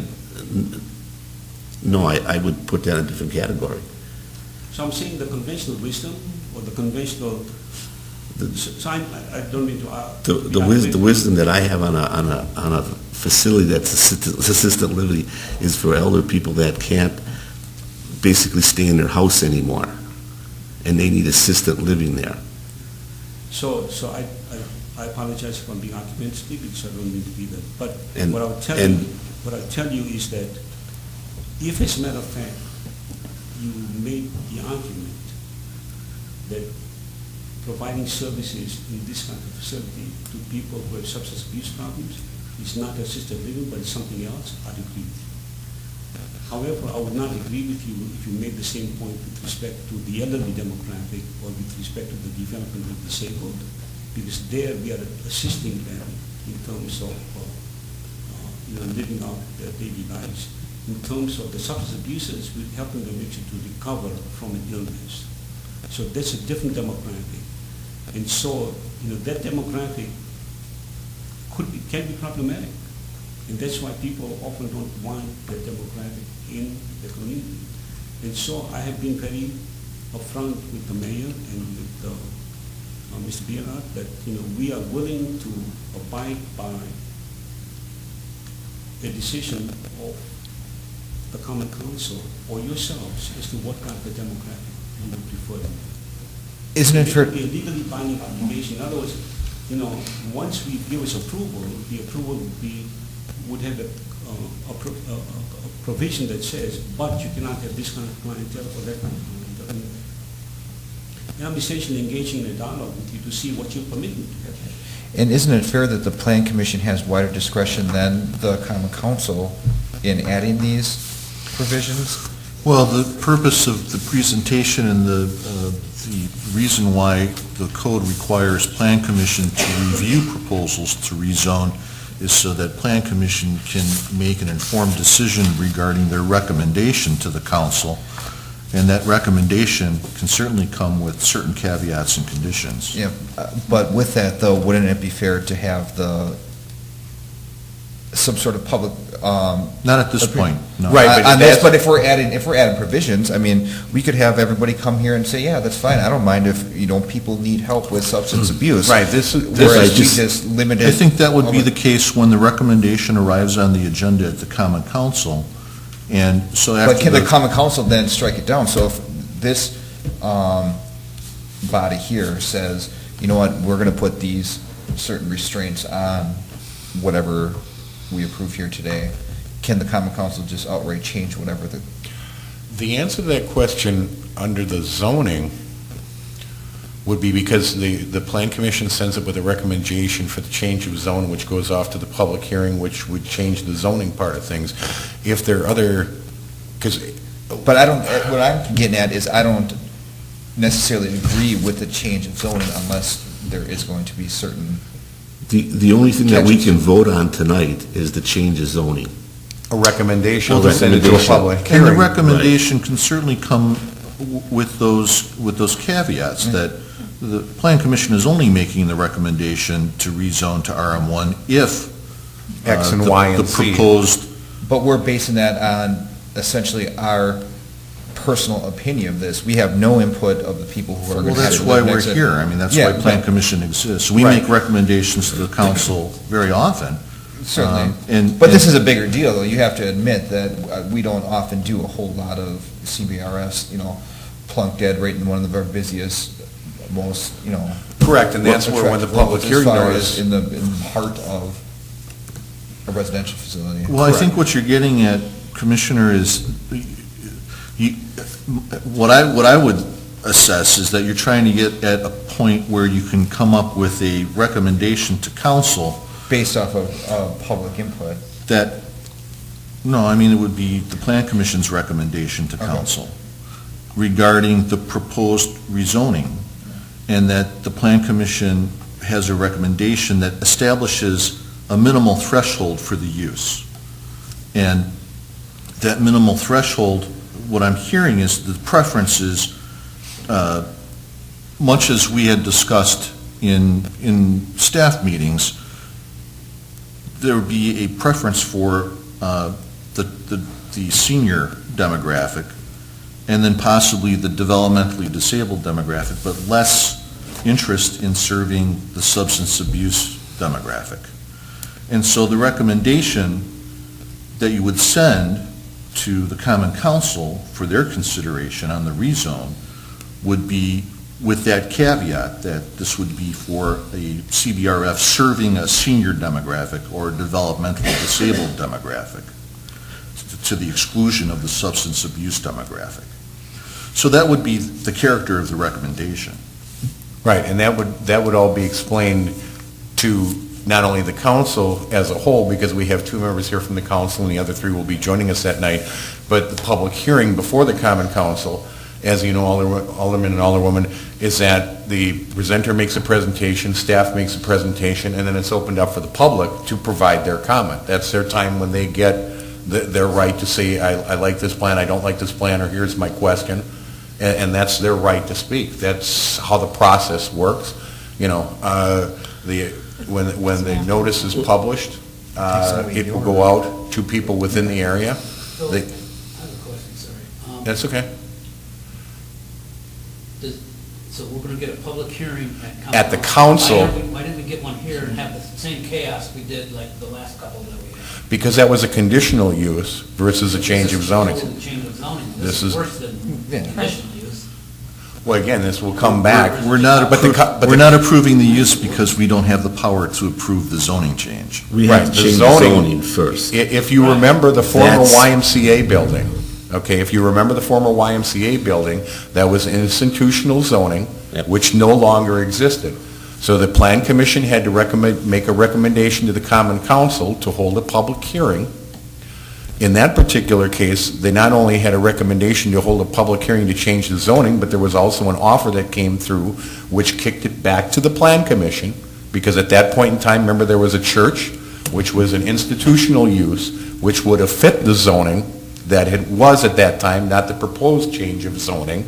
would put that in a different category. So I'm saying the conventional wisdom or the conventional, so I don't mean to. The wisdom that I have on a facility that's assisted living is for elder people that can't basically stay in their house anymore, and they need assisted living there. So I apologize if I'm being argumentative because I don't mean to be that. But And- what I'll tell you is that if, as a matter of fact, you made the argument that providing services in this kind of facility to people who have substance abuse problems is not assisted living, but it's something else, I'd agree with you. However, I would not agree with you if you made the same point with respect to the elderly demographic or with respect to the development of disabled, because there we are assisting them in terms of living out their daily lives. In terms of the substance abusers, we're helping them actually to recover from an illness. So that's a different demographic. And so, that demographic can be problematic. And that's why people often don't want that demographic in the community. And so I have been very upfront with the mayor and with Mr. Bernard, that, we are willing to abide by a decision of the Common Council or yourselves as to what kind of a demographic you would prefer. Isn't it fair? It would be a legally binding obligation. In other words, once we give us approval, the approval would have a provision that says, but you cannot have this kind of clientele or that kind of clientele. And I'm essentially engaging in a dialogue with you to see what you permit me to have. And isn't it fair that the Plan Commission has wider discretion than the Common Council in adding these provisions? Well, the purpose of the presentation and the reason why the code requires Plan Commission to review proposals to rezone is so that Plan Commission can make an informed decision regarding their recommendation to the council. And that recommendation can certainly come with certain caveats and conditions. Yeah, but with that though, wouldn't it be fair to have some sort of public, Not at this point, no. Right, but on this, that's- but if we're adding provisions, I mean, we could have everybody come here and say, yeah, that's fine, I don't mind if, people need help with substance abuse. Right, this is, Whereas we just- just limited. I think that would be the case when the recommendation arrives on the agenda at the Common Council. And so after But can the Common Council then strike it down? So if this body here says, you know what, we're going to put these certain restraints on whatever we approve here today, can the Common Council just outright change whatever the answer to that question under the zoning would be because the Plan Commission sends it with a recommendation for the change of zone, which goes off to the public hearing, which would change the zoning part of things. If there are other, because... But I don't, what I'm getting at is I don't necessarily agree with the change of zoning unless there is going to be certain. The only thing that we can vote on tonight is the change of zoning. A recommendation Well, to send it to a recommendation. public And hearing. the recommendation can certainly come with those caveats, that the Plan Commission is only making the recommendation to rezone to RM1 if X and Y and the Z. proposed, But we're basing that on essentially our personal opinion of this. We have no input of the people who are well, going to have that's to why live we're next to. here. I mean, that's Yeah, why Plan but- Commission exists. We Right. make recommendations to the council very often. Certainly. But This is a bigger deal, though. You have to admit that we don't often do a whole lot of CBRS, plunk dead right in one of our busiest, most, Correct, and that's where when the public hearing as far notice... as in the heart of a residential facility. Well, I think what you're getting at, Commissioner, is, what I would assess is that you're trying to get at a point where you can come up with a recommendation to council Based off of public input. that, no, I mean, it would be the Plan Commission's recommendation to Okay. council regarding the proposed rezoning, and that the Plan Commission has a recommendation that establishes a minimal threshold for the use. And that minimal threshold, what I'm hearing is the preference is, much as we had discussed in staff meetings, there would be a preference for the senior demographic, and then possibly the developmentally disabled demographic, but less interest in serving the substance abuse demographic. And so the recommendation that you would send to the Common Council for their consideration on the rezone would be with that caveat that this would be for a CBRF serving a senior demographic or a developmentally disabled demographic to the exclusion of the substance abuse demographic. So that would be the character of the recommendation. Right, and that would all be explained to not only the council as a whole, because we have 2 members here from the council and the other 3 will be joining us that night, but the public hearing before the Common Council, as you know, Alderman and Alderwoman, is that the presenter makes a presentation, staff makes a presentation, and then it's opened up for the public to provide their comment. That's their time when they get their right to say, I like this plan, I don't like this plan, or here's my question, and that's their right to speak. That's how the process works. When the notice is published, it will go out to people within the area. Phil, I have a question, sorry. That's okay. So we're going to get a public hearing at council. At the council. Why didn't we get one here and have the same chaos we did like the last couple that we had? Because that was a conditional use versus a change of zoning. This is a change of zoning. This This is- is worse than Yeah. conditional use. Well, again, this will come back. We're not, But the co- but we're the- not approving the use because we don't have the power to approve the zoning change. We Right, have the to change the zoning- zoning first. If you remember the former That's- YMCA building, okay, if you remember the former YMCA building, that was institutional zoning, Yep. which no longer existed. So the Plan Commission had to make a recommendation to the Common Council to hold a public hearing. In that particular case, they not only had a recommendation to hold a public hearing to change the zoning, but there was also an offer that came through which kicked it back to the Plan Commission, because at that point in time, remember, there was a church, which was an institutional use, which would have fit the zoning that it was at that time, not the proposed change of zoning.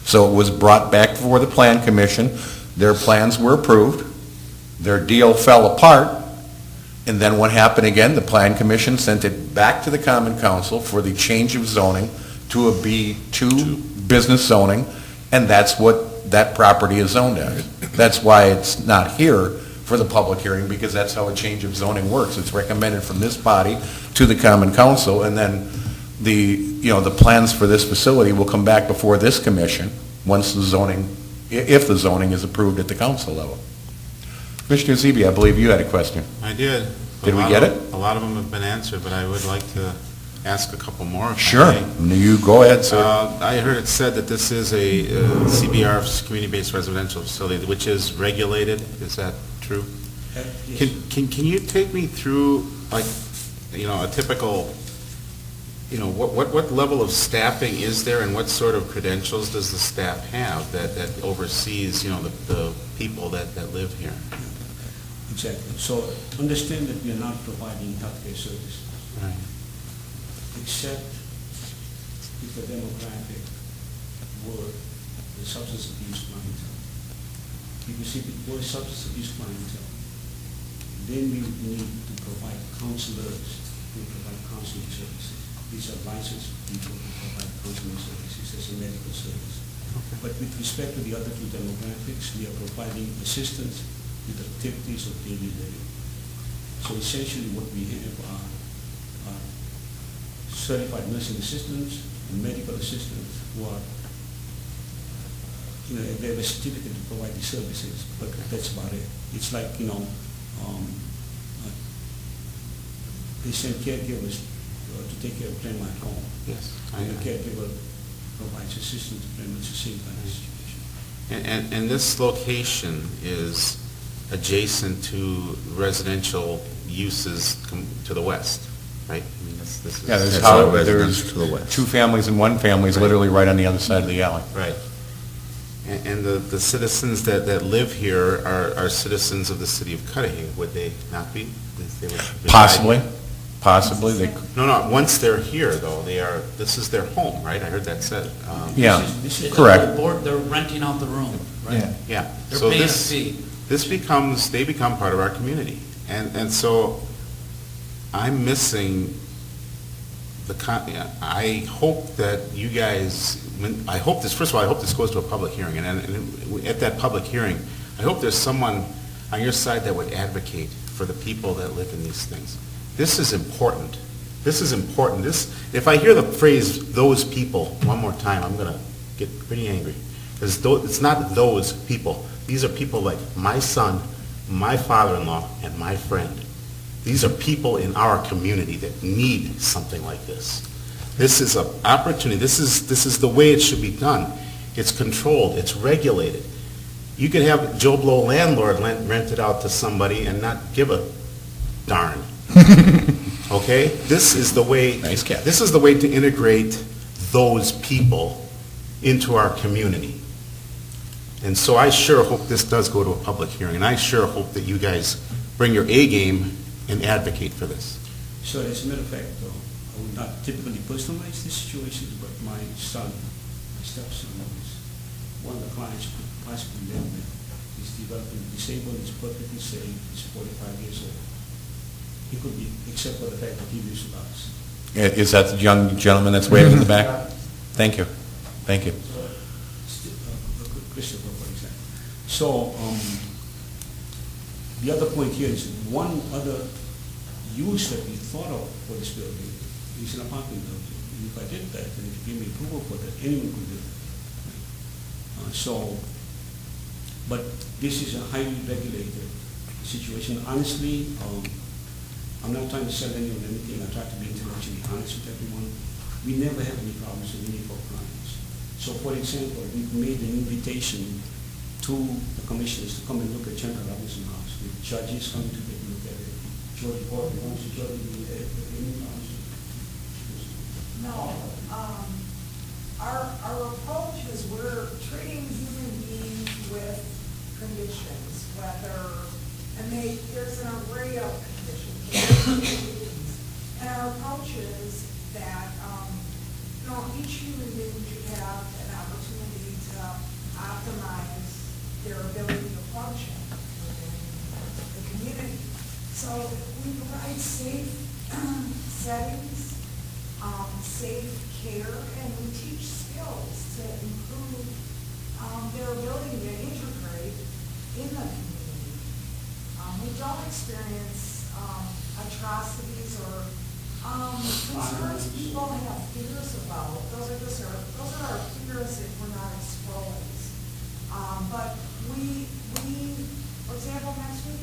So it was brought back before the Plan Commission, their plans were approved, their deal fell apart, and then what happened again? The Plan Commission sent it back to the Common Council for the change of zoning to a B2 business zoning, and that's what that property is zoned as. That's why it's not here for the public hearing, because that's how a change of zoning works. It's recommended from this body to the Common Council, and then the plans for this facility will come back before this commission once the zoning, if the zoning is approved at the council level. Commissioner Zeeby, I believe you had a question. I did. Did we get it? A lot of them have been answered, but I would like to ask a couple more. if I Sure. may. You go ahead, sir. I heard it said that this is a CBR, community-based residential facility, which is regulated. Is that true? Yes. Can you take me through, like, a typical, what level of staffing is there, and what sort of credentials does the staff have that oversees, the people that live here? Exactly. So understand that we are not providing healthcare services, Right. except if the demographic were the substance abuse clientele. Because if it were substance abuse clientele, then we would need to provide counselors who provide counseling services. These are licensed people who provide counseling services as a medical service. But with respect to the other two demographics, we are providing assistance with activities of daily living. So essentially what we have are certified nursing assistants and medical assistants who are, they have a certificate to provide the services, but that's about it. It's like, they send caregivers to take care of grandma at home. Yes. And the caregiver provides assistance to grandma to save that situation. And this location is adjacent to residential uses to the west, right? I mean, this is... Yeah, That's all residents there's to the west. two families and one family is literally right on the other side of the alley. Right. And the citizens that live here are citizens of the city of Cudahy, would they not be? They would reside- Possibly, they, No, once they're here, though, this is their home, right? I heard that said. yeah, This is correct. the board, they're renting out the room, right? Yeah. Yeah. They're So paying a this- fee. they become part of our community. And so I'm missing I hope that you guys, first of all, I hope this goes to a public hearing. And at that public hearing, I hope there's someone on your side that would advocate for the people that live in these things. This is important. This is important. If I hear the phrase, "those people," one more time, I'm going to get pretty angry. Because it's not those people. These are people like my son, my father-in-law, and my friend. These are people in our community that need something like this. This is an opportunity. This is the way it should be done. It's controlled. It's regulated. You could have Joe Blow landlord rent it out to somebody and not give a darn. Okay? This is the way. Nice catch. This is the way to integrate those people into our community. And so I sure hope this does go to a public hearing, and I sure hope that you guys bring your A game and advocate for this. So as a matter of fact, though, I would not typically personalize these situations, but my son, my stepson, is one of the clients who could possibly live there. He's developing disabled, he's perfectly safe, he's 45 years old. He could be, except for the fact that he lives with us. Is that the young gentleman that's waving in the back? Thank you. Thank you. Christopher, So, the other point here is one other use that we thought of for this building is an apartment building. If I did that, and if you give me approval for that, anyone could do that. But this is a highly regulated situation. Honestly, I'm not trying to sell anyone anything. I try to be intellectually honest with everyone. We never have any problems with any of our clients. So, for example, we've made an invitation to the commissioners to come and look at Chandra Robinson House, with judges coming to take a look at it. George Gordon, wants to George, any problems? No, our approach is we're treating human beings with conditions, there's an array of conditions. And our approach is that, each human being should have an opportunity to optimize their ability to function within the community. So we provide safe settings, safe care, and we teach skills to improve their ability to integrate in the community. We don't experience atrocities or concerns people have fears about. Those are our fears if we're not exposed. But we, for example, next week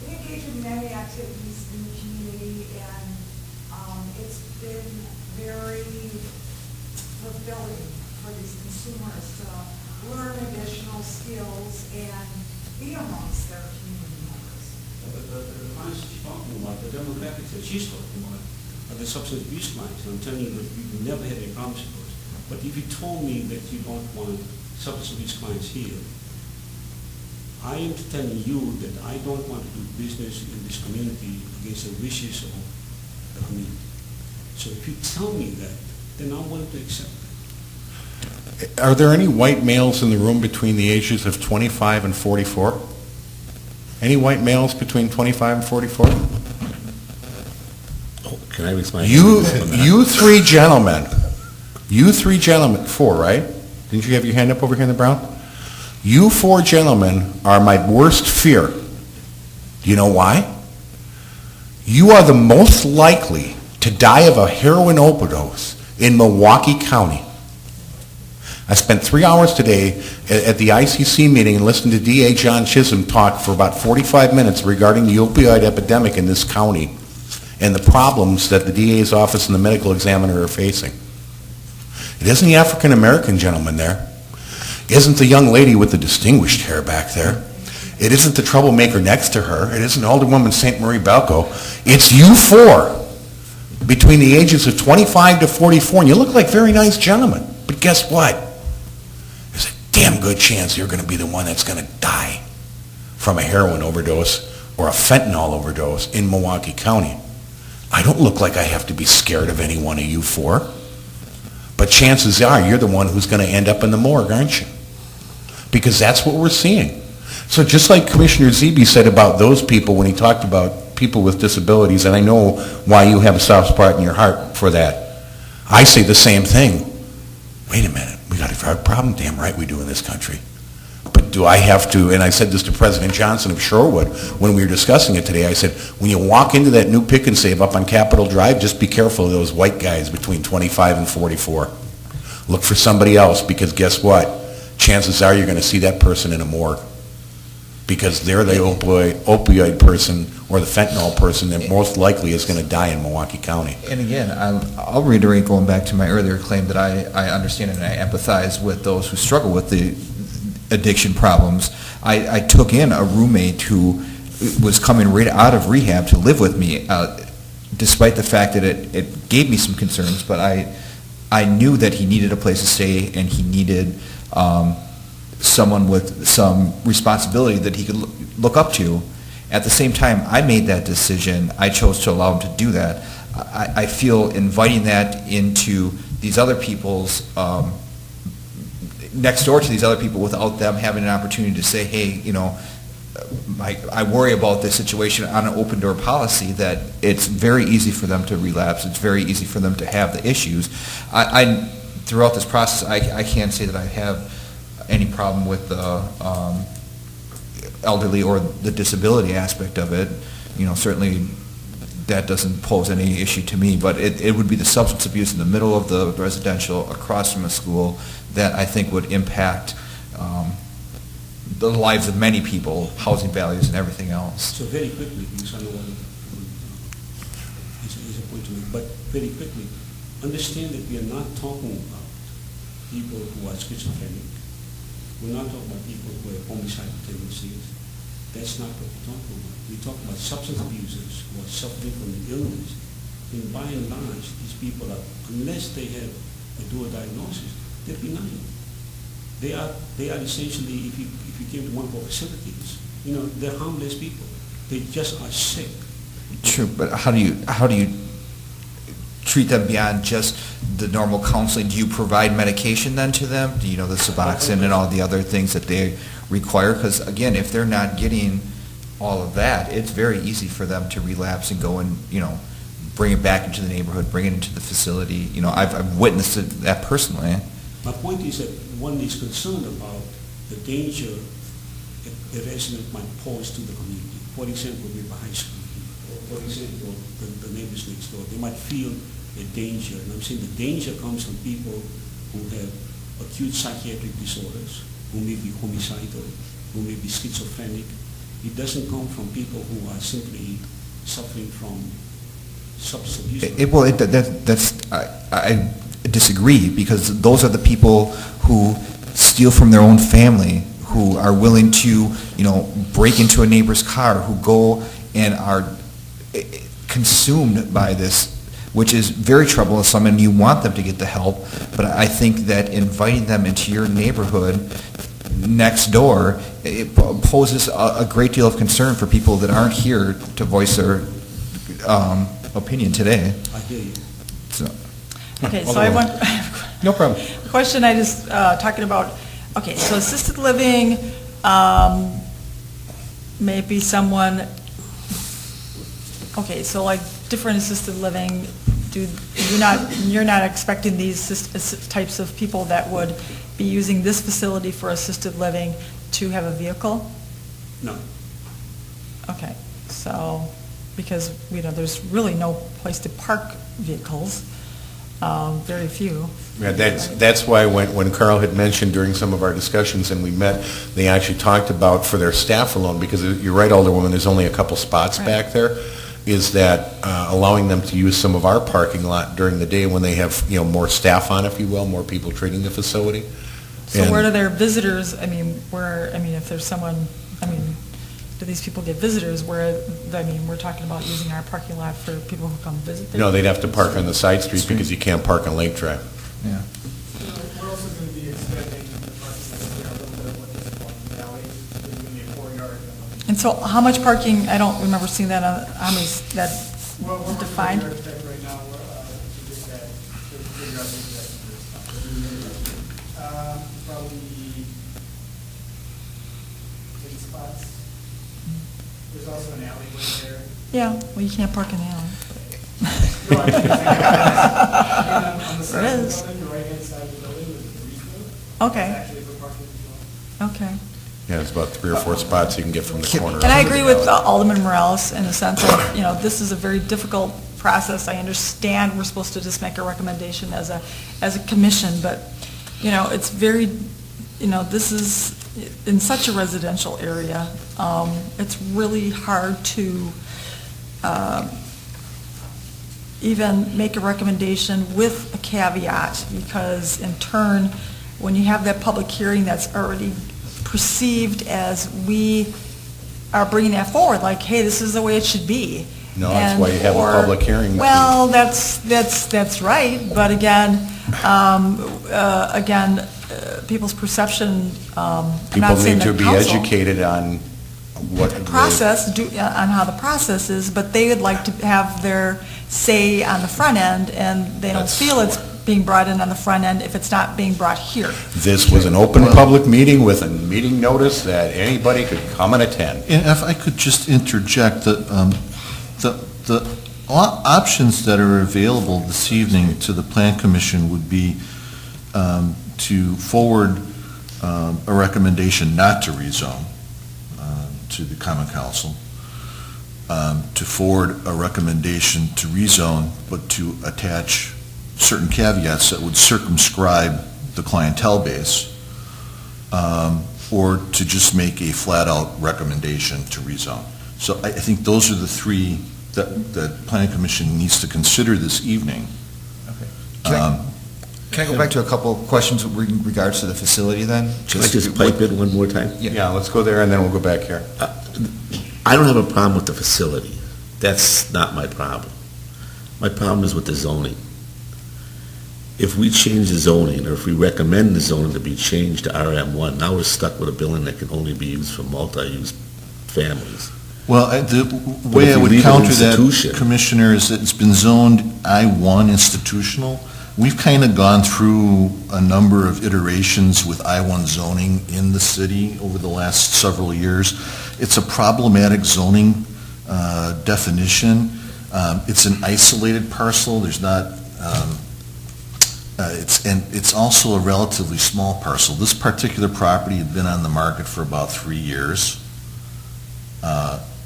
we engage in many activities in the community, and it's been very fulfilling for these consumers to learn additional skills and be amongst their community members. The clients she's talking about, the demographics that she's talking about, are the substance abuse clients. And I'm telling you that we've never had any problems with those. But if you told me that you don't want substance abuse clients here, I am telling you that I don't want to do business in this community against the wishes of the community. So if you tell me that, then I'm willing to accept that. Are there any white males in the room between the ages of 25 and 44? Any white males between 25 and 44? Oh, can I raise my hand? You three gentlemen, four, right? Didn't you have your hand up over here in the brown? You four gentlemen are my worst fear. Do you know why? You are the most likely to die of a heroin overdose in Milwaukee County. I spent 3 hours today at the ICC meeting and listened to DA John Chisholm talk for about 45 minutes regarding the opioid epidemic in this county and the problems that the DA's office and the medical examiner are facing. It isn't the African American gentleman there. It isn't the young lady with the distinguished hair back there. It isn't the troublemaker next to her. It isn't Alderwoman St. Marie Balco. It's you four between the ages of 25 to 44, and you look like very nice gentlemen. But guess what? There's a damn good chance you're going to be the one that's going to die from a heroin overdose or a fentanyl overdose in Milwaukee County. I don't look like I have to be scared of any one of you four. But chances are you're the one who's going to end up in the morgue, aren't you? Because that's what we're seeing. So just like Commissioner Zeeby said about those people when he talked about people with disabilities, and I know why you have a soft spot in your heart for that, I say the same thing. Wait a minute, we got a drug problem? Damn right we do in this country. But do I have to, and I said this to President Johnson of Shorewood when we were discussing it today, I said, when you walk into that new pick and save up on Capitol Drive, just be careful of those white guys between 25 and 44. Look for somebody else, because guess what? Chances are you're going to see that person in a morgue, because they're the opioid person or the fentanyl person that most likely is going to die in Milwaukee County. And again, I'll reiterate, going back to my earlier claim, that I understand and I empathize with those who struggle with the addiction problems. I took in a roommate who was coming right out of rehab to live with me, despite the fact that it gave me some concerns, but I knew that he needed a place to stay and he needed someone with some responsibility that he could look up to. At the same time, I made that decision. I chose to allow him to do that. I feel inviting that into these other people's, next door to these other people, without them having an opportunity to say, hey, I worry about this situation on an open door policy, that it's very easy for them to relapse. It's very easy for them to have the issues. Throughout this process, I can't say that I have any problem with the elderly or the disability aspect of it, certainly that doesn't pose any issue to me, but it would be the substance abuse in the middle of the residential across from a school that I think would impact the lives of many people, housing values and everything else. So very quickly, because I know it's a point to make, but very quickly, understand that we are not talking about people who are schizophrenic. We're not talking about people who have homicidal tendencies. That's not what we're talking about. We're talking about substance abusers who are suffering from an illness. And by and large, these people are, unless they have a dual diagnosis, they're benign. They are essentially, if you came to one of our facilities, they're harmless people. They just are sick. True, but how do you treat them beyond just the normal counseling? Do you provide medication then to them? Do the Suboxone and all the other things that they require? Because again, if they're not getting all of that, it's very easy for them to relapse and go and bring it back into the neighborhood, bring it into the facility. I've witnessed that personally. My point is that one is concerned about the danger a resident might pose to the community. For example, with the high school, or for example, the neighbors next door, they might feel a danger. And I'm saying the danger comes from people who have acute psychiatric disorders, who may be homicidal, who may be schizophrenic. It doesn't come from people who are simply suffering from substance abuse. I disagree, because those are the people who steal from their own family, who are willing to, break into a neighbor's car, who go and are consumed by this, which is very troublesome, and you want them to get the help. But I think that inviting them into your neighborhood next door, it poses a great deal of concern for people that aren't here to voice their opinion today. I hear you. So. Okay, so I want, No problem. the question I just, talking about, okay, so assisted living, maybe someone, okay, so like different assisted living, you're not expecting these types of people that would be using this facility for assisted living to have a vehicle? No. Okay, so, because, there's really no place to park vehicles, very few. Yeah, that's why when Carl had mentioned during some of our discussions and we met, they actually talked about for their staff alone, because you're right, Alderwoman, there's only a couple spots Right. back there, is that allowing them to use some of our parking lot during the day when they have, more staff on, if you will, more people treating the facility. So And- where do their visitors, if there's someone, do these people get visitors where, we're talking about using our parking lot for people who come visit? No, they'd have to park on the side street because you can't park on Lake Drive. Yeah. We're also going to be expanding the parking that's there a little bit, what is it, one alley, there's going to be a courtyard. And so how much parking, I don't remember seeing that, how many, that Well, we're working with defined? the architect right now, to get that, to figure out the exact numbers. Probably 8 spots. There's also an alleyway there. Yeah, well, you can't park in the alley. No, I'm just thinking about it. On the side There of is. the building, the right-hand side of the building, there's a breeze field. Okay, It's actually for parking as well. okay. Yeah, there's about 3 or 4 spots you can get from the corner. And I agree with Alderman Morales in the sense of, this is a very difficult process. I understand we're supposed to just make a recommendation as a commission, but, it's very, this is in such a residential area. It's really hard to even make a recommendation with a caveat, because in turn, when you have that public hearing that's already perceived as we are bringing that forward, like, hey, this is the way it should be. No, that's why you have a public hearing. Well, that's right, but again, people's perception, I'm People not saying need to the be council, educated on what the on how the process is, but they would like to have their say on the front end, and they don't That's- feel it's being brought in on the front end if it's not being brought here. This was an open public meeting with a meeting notice that anybody could come and attend. And if I could just interject, the options that are available this evening to the Plan Commission would be to forward a recommendation not to rezone to the Common Council, to forward a recommendation to rezone, but to attach certain caveats that would circumscribe the clientele base, or to just make a flat-out recommendation to rezone. So I think those are the three that the Planning Commission needs to consider this evening. Can I go back to a couple of questions with regards to the facility then? Can I just pipe in one more time? Yeah, let's go there and then we'll go back here. I don't have a problem with the facility. That's not my problem. My problem is with the zoning. If we change the zoning, or if we recommend the zoning to be changed to RM1, now we're stuck with a building that can only be used for multi-use families. Well, the But way if I you would leave it counter that, institution- Commissioner, is that it's been zoned I-1 institutional. We've kind of gone through a number of iterations with I-1 zoning in the city over the last several years. It's a problematic zoning definition. It's an isolated parcel. There's not, it's also a relatively small parcel. This particular property had been on the market for about 3 years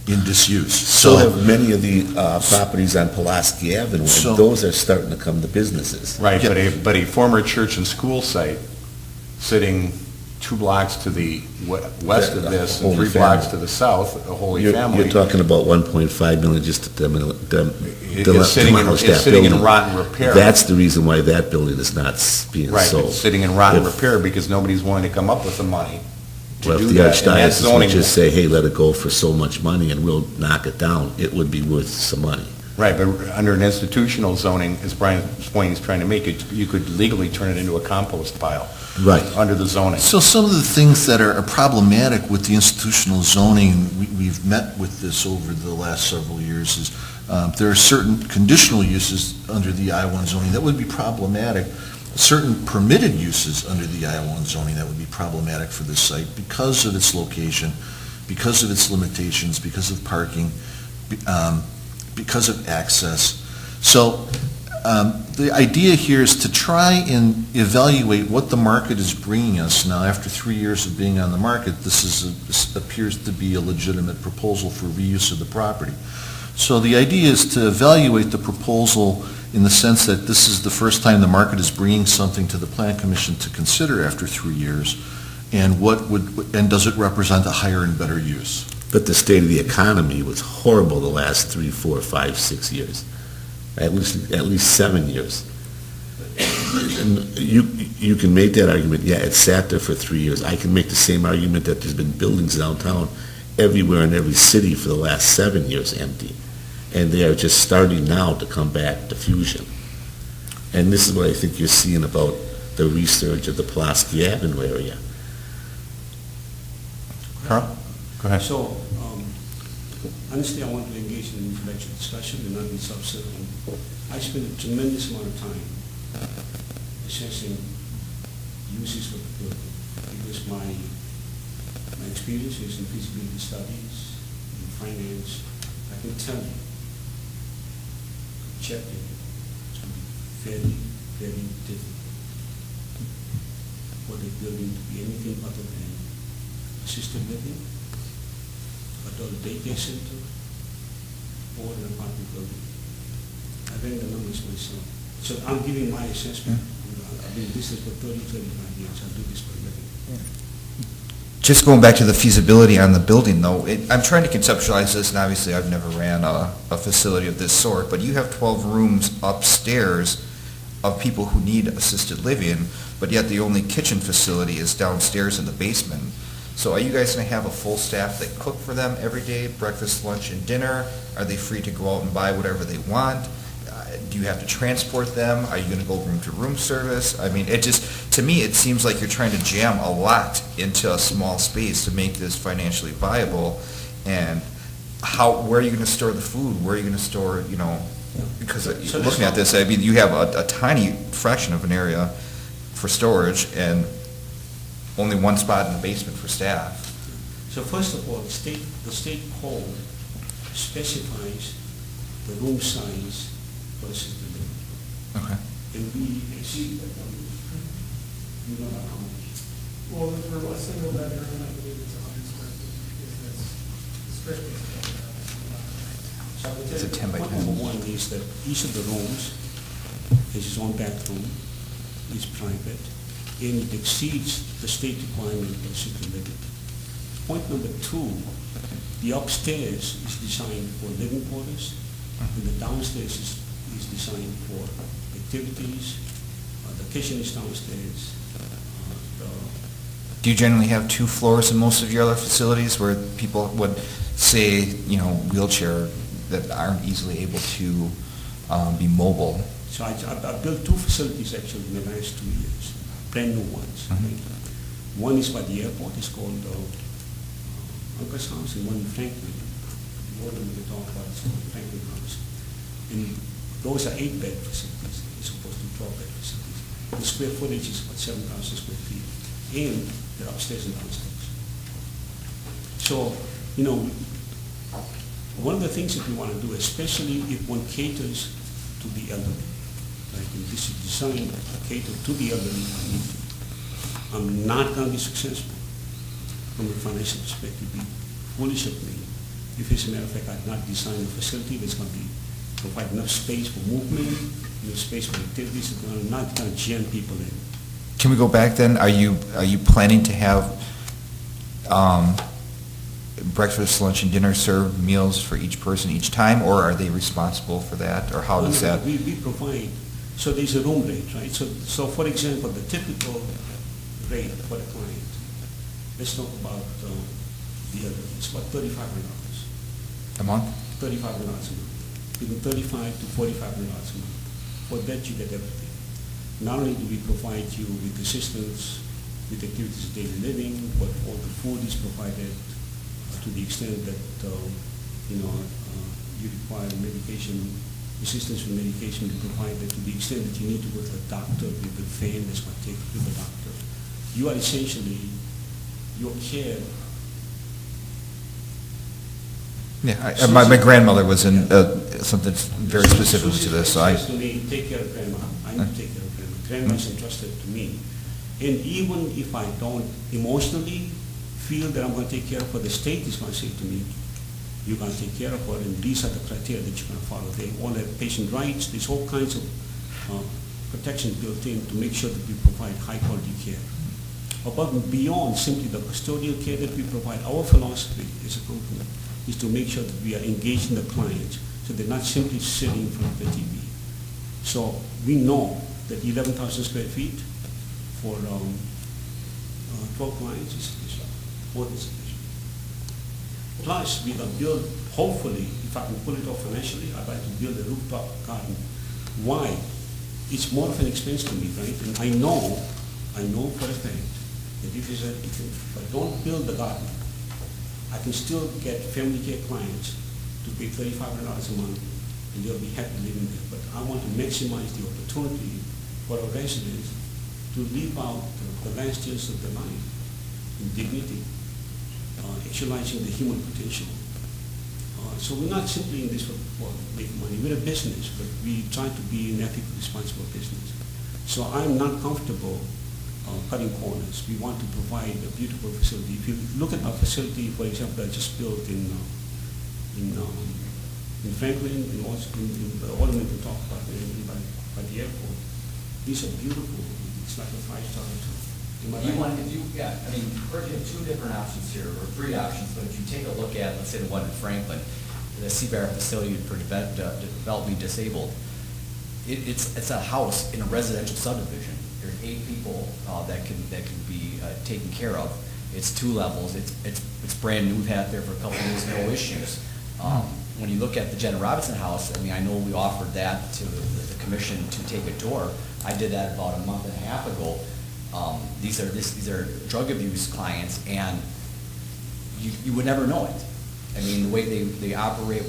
in disuse. So have many of the properties on Pulaski Avenue, So- and those are starting to come to businesses. Right, Yeah. but a former church and school site sitting 2 blocks to the west of this and Holy 3 blocks Family. to the south, a Holy You're Family, talking about 1.5 million just to demolish is sitting in rotten repair. That's the reason why that building is not being Right, sold. it's sitting in rotten If- repair because nobody's willing to come up with the money to Well, do if the that. And that's archdiocese would zoning. just say, hey, let it go for so much money and we'll knock it down, it would be worth some money. Right, but under an institutional zoning, as Brian's point is trying to make it, you could legally turn it into a compost pile Right. under the zoning. So some of the things that are problematic with the institutional zoning, we've met with this over the last several years, is there are certain conditional uses under the I-1 zoning that would be problematic, certain permitted uses under the I-1 zoning that would be problematic for this site because of its location, because of its limitations, because of parking, because of access. So the idea here is to try and evaluate what the market is bringing us. Now, after 3 years of being on the market, this appears to be a legitimate proposal for reuse of the property. So the idea is to evaluate the proposal in the sense that this is the first time the market is bringing something to the Plan Commission to consider after 3 years, and and does it represent a higher and better use? But the state of the economy was horrible the last 3, 4, 5, 6 years, at least 7 years. And you can make that argument, yeah, it sat there for 3 years. I can make the same argument that there's been buildings downtown everywhere in every city for the last 7 years empty. And they are just starting now to come back to fusion. And this is what I think you're seeing about the resurge of the Pulaski Avenue area. Carl, go ahead. So, honestly, I want to engage in intellectual discussion and not be subservient. I spend a tremendous amount of time assessing uses for the building because my experience is in feasibility studies, in finance. I can tell you, objectively, it's going to be very, very difficult for the building to be anything other than assisted living, adult daycare center, or an apartment building. I ran the numbers myself. So I'm giving my assessment. I've been in business for 30, 35 years. I do this for a living. Just going back to the feasibility on the building, though, I'm trying to conceptualize this, and obviously I've never ran a facility of this sort, but you have 12 rooms upstairs of people who need assisted living, but yet the only kitchen facility is downstairs in the basement. So are you guys going to have a full staff that cook for them every day, breakfast, lunch, and dinner? Are they free to go out and buy whatever they want? Do you have to transport them? Are you going to go room to room service? I mean, to me, it seems like you're trying to jam a lot into a small space to make this financially viable. And where are you going to store the food? Where are you going to store, because So looking at this, I mean, you have a tiny fraction of an area for storage and only one spot in the basement for staff. So first of all, the state code specifies the room size for assisted living. Okay. And we exceed that number. You know how much? Well, for a single bedroom, I believe it's 100 square feet, is this strictly. So I would It's a tell 10 by point 10. number one is that each of the rooms has its own bathroom, is private, and it exceeds the state requirement of senior living. Point number two, the upstairs is designed for living quarters, and the downstairs is designed for activities. The kitchen is downstairs. Do you generally have 2 floors in most of your other facilities where people would say, you know, wheelchair that aren't easily able to be mobile? So I built 2 facilities actually in the last 2 years, brand new ones. Mhm. One is by the airport, it's called Uncle's House, and one in Franklin. The one we talk about is called Franklin House. And those are 8-bed facilities as opposed to 12-bed facilities. The square footage is about 7,000 square feet, and they're upstairs and downstairs. So, you know, one of the things that we want to do, especially if one caters to the elderly, like if this is designed to cater to the elderly community, I'm not going to be successful from a financial perspective. It'd be foolish of me if, as a matter of fact, I not design a facility that's going to provide enough space for movement, enough space for activities, that are not going to jam people in. Can we go back then? Are you planning to have breakfast, lunch, and dinner served meals for each person each time, or are they responsible for that, or how does that? We provide, so there's a room rate, right? So for example, the typical rate for the client, let's talk about the other, it's about $3,500. A month? $3,500 a month. Between $35 to $4,500 a month. For that, you get everything. Not only do we provide you with assistance with activities of daily living, but all the food is provided to the extent that, you require medication, assistance with medication, we provide that to the extent that you need to go to the doctor with the van that's going to take you to the doctor. You are essentially, your care. Yeah, my grandmother was in something very specific to this, so I. To me, take care of grandma. I need to take care of grandma. Grandma is entrusted to me. And even if I don't emotionally feel that I'm going to take care of her, the state is going to say to me, you're going to take care of her, and these are the criteria that you're going to follow. They all have patient rights. There's all kinds of protections built in to make sure that we provide high-quality care. Above and beyond simply the custodial care that we provide, our philosophy as a company is to make sure that we are engaging the clients so they're not simply sitting in front of the TV. So we know that 11,000 square feet for 12 clients is sufficient, more than sufficient. Plus, we will build, hopefully, if I can pull it off financially, I'd like to build a rooftop garden. Why? It's more of an expense to me, right? And I know for a fact that if I don't build the garden, I can still get family care clients to pay $3,500 a month, and they'll be happy living there. But I want to maximize the opportunity for our residents to live out the last years of their life in dignity, actualizing the human potential. So we're not simply in this for making money. We're a business, but we try to be an ethical, responsible business. So I'm not comfortable cutting corners. We want to provide a beautiful facility. If you look at our facility, for example, I just built in Franklin, and also in the ornament we talked about by the airport. These are beautiful. It's like a 5-star hotel. You have 2 different options here, or 3 options, but if you take a look at, let's say the one in Franklin, the Seabear facility for developmentally disabled, it's a house in a residential subdivision. There's 8 people that can be taken care of. It's 2 levels. It's brand new. We've had it there for a couple of years, no issues. When you look at the Jenna Robinson house, I know we offered that to the commission to take a tour. I did that about a month and a half ago. These are drug abuse clients, and you would never know it. The way they operate,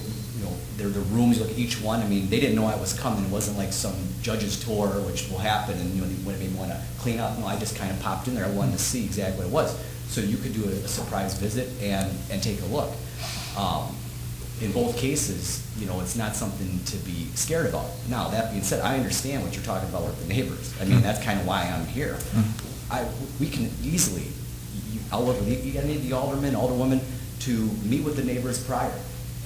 the rooms, look, each one, they didn't know I was coming. It wasn't like some judge's tour, which will happen, and they maybe want to clean up. No, I just kind of popped in there. I wanted to see exactly what it was. So you could do a surprise visit and take a look. In both cases, it's not something to be scared about. Now, that being said, I understand what you're talking about with the neighbors. That's kind of why I'm here. we can easily, I'll work with any of the aldermen, alderwomen, to meet with the neighbors prior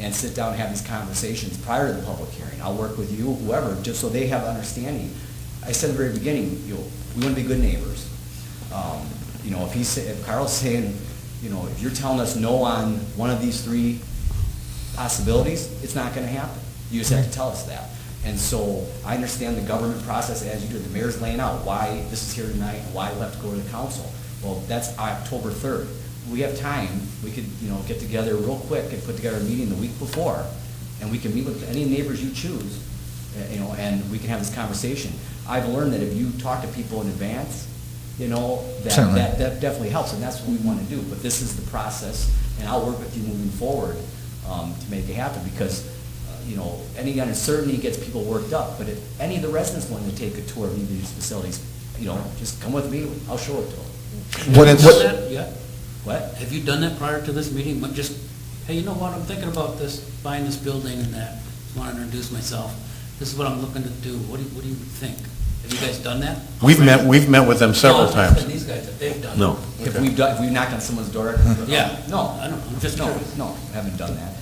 and sit down and have these conversations prior to the public hearing. I'll work with you, whoever, just so they have understanding. I said at the very beginning, we want to be good neighbors. If Carl's saying, if you're telling us no on one of these three possibilities, it's not going to happen. You just have to tell us that. And so I understand the government process as you do. The mayor's laying out why this is here tonight, why we have to go to the council. Well, that's October 3rd. We have time. We could, get together real quick and put together a meeting the week before, and we can meet with any neighbors you choose, and we can have this conversation. I've learned that if you talk to people in advance, Certainly. that definitely helps, and that's what we want to do. But this is the process, and I'll work with you moving forward to make it happen, because any uncertainty gets people worked up. But if any of the residents want to take a tour of any of these facilities, just come with me. I'll show it to them. What? Have you done that prior to this meeting? Just, hey, you know what, I'm thinking about this, buying this building and that, want to introduce myself. This is what I'm looking to do. What do you think? Have you guys done that? We've met with them several No, times. These guys, if they've done it. No. If we've knocked on someone's door? Yeah. No. I don't, I'm just curious. No, I haven't done that.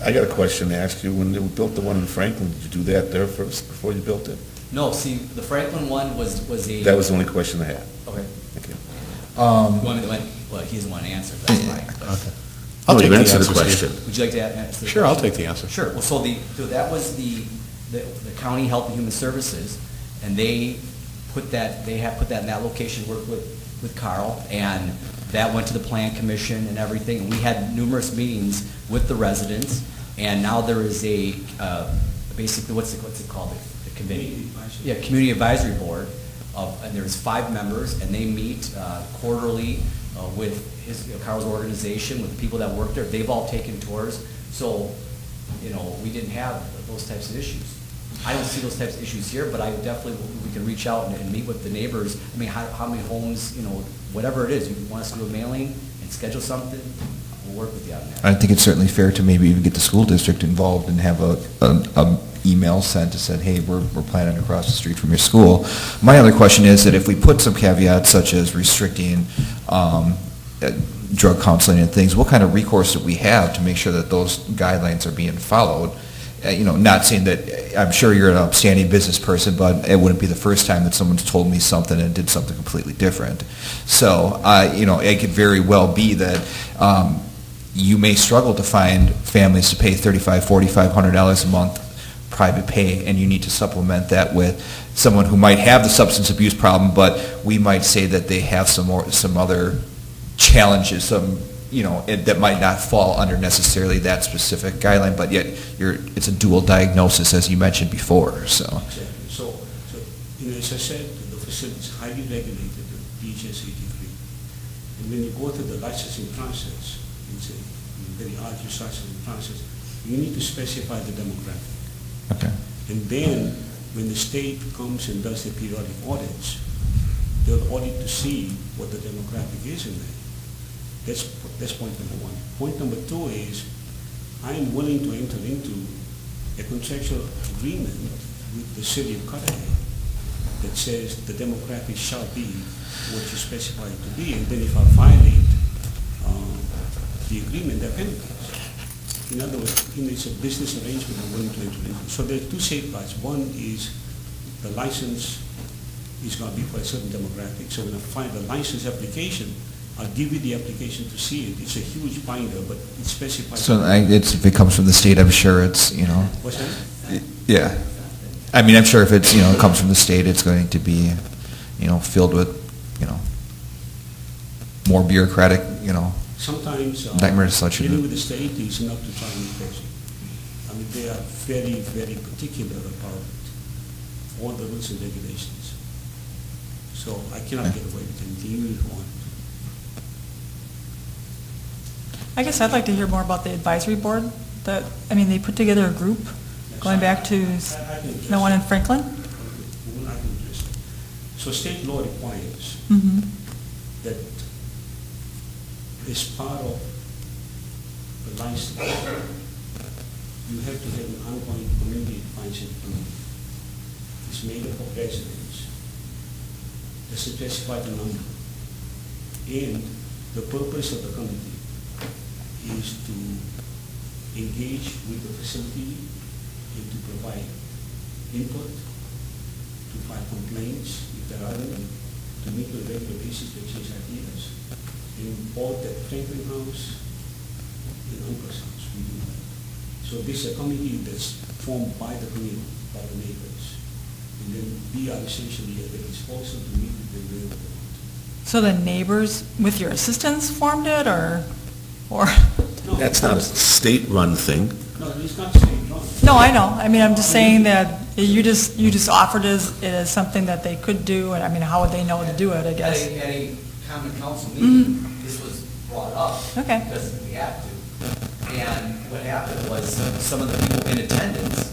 I got a question to ask you. When they built the one in Franklin, did you do that there first before you built it? No, see, the Franklin one was a... That was the only question I had. Okay. Thank you. Well, he doesn't want to answer, that's fine. but- I'll No, take you the answered answer, the Steve. question. Would you like to answer? the Sure, I'll question? take the answer. Sure, well, so that was the county Health and Human Services, and they have put that in that location, worked with Carl, and that went to the Plan Commission and everything, and we had numerous meetings with the residents, and now there is a, basically, what's it called, the committee? Yeah, Community Advisory Board, and there's 5 members, and they meet quarterly with Carl's organization, with the people that work there. They've all taken tours, so, we didn't have those types of issues. I don't see those types of issues here, but I definitely, we can reach out and meet with the neighbors. I mean, how many homes, whatever it is, you want us to do a mailing and schedule something, we'll work with you on that. I think it's certainly fair to maybe even get the school district involved and have a email sent to say, hey, we're planning across the street from your school. My other question is that if we put some caveats such as restricting drug counseling and things, what kind of recourse do we have to make sure that those guidelines are being followed? Not saying that, I'm sure you're an upstanding business person, but it wouldn't be the first time that someone's told me something and did something completely different. So, it could very well be that you may struggle to find families to pay $3,500, $4,500 a month private pay, and you need to supplement that with someone who might have the substance abuse problem, but we might say that they have some other challenges, that might not fall under necessarily that specific guideline, but yet it's a dual diagnosis, as you mentioned before, so. Exactly. So, as I said, the facility is highly regulated, the DHS 83. And when you go through the licensing process, it's a very arduous licensing process, you need to specify the demographic. Okay. And then, when the state comes and does the periodic audits, they'll audit to see what the demographic is in there. That's point number one. Point number two is, I'm willing to enter into a contractual agreement with the city of Cudahy that says the demographic shall be what you specify it to be, and then if I violate the agreement, there are penalties. In other words, it's a business arrangement I'm willing to enter into. So there are 2 safeguards. One is the license is going to be for a certain demographic. So when I file the license application, I'll give you the application to see it. It's a huge binder, but it specifies. So if it comes from the state, I'm sure it's, What's that? yeah. I mean, I'm sure if it's, comes from the state, it's going to be, filled with, more bureaucratic, Sometimes nightmares such as dealing with the state is enough to try and impress you. I mean, they are very, very particular about all the rules and regulations. So I cannot get away with anything, even if I want. I guess I'd like to hear more about the advisory board. They put together a group going back to the one in Franklin. I can address that. So state law requires Mhm. that as part of the license, you have to have an ongoing community advisory committee. It's made up of residents that specify the number. And the purpose of the committee is to engage with the facility and to provide input, to file complaints if there are any, to meet on a regular basis to exchange ideas. In both at Franklin House and Uncle's House, we do that. So this is a committee that's formed by the community, by the neighbors. And then we are essentially at the disposal to meet with them wherever they want. So the neighbors, with your assistance, formed it, or? No, That's not a state-run thing. No, it's not state law. No, I know. I mean, I'm just saying that you just offered it as something that they could do, and I mean, how would they know to do it, I guess? At a common council meeting, this was brought up. Okay. Because we have to. And what happened was, some of the people in attendance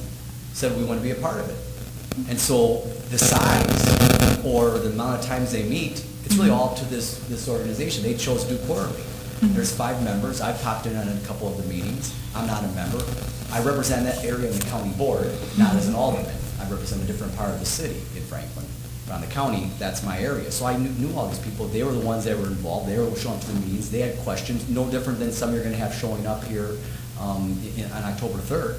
said we want to be a part of it. And so the size or the amount of times they meet, it's really all up to this organization. They chose to do quarterly. There's 5 members. I've popped in on a couple of the meetings. I'm not a member. I represent that area in the county board, not as an alderman. I represent a different part of the city in Franklin. Around the county, that's my area. So I knew all these people. They were the ones that were involved. They were showing up to the meetings. They had questions, no different than some you're going to have showing up here on October 3rd.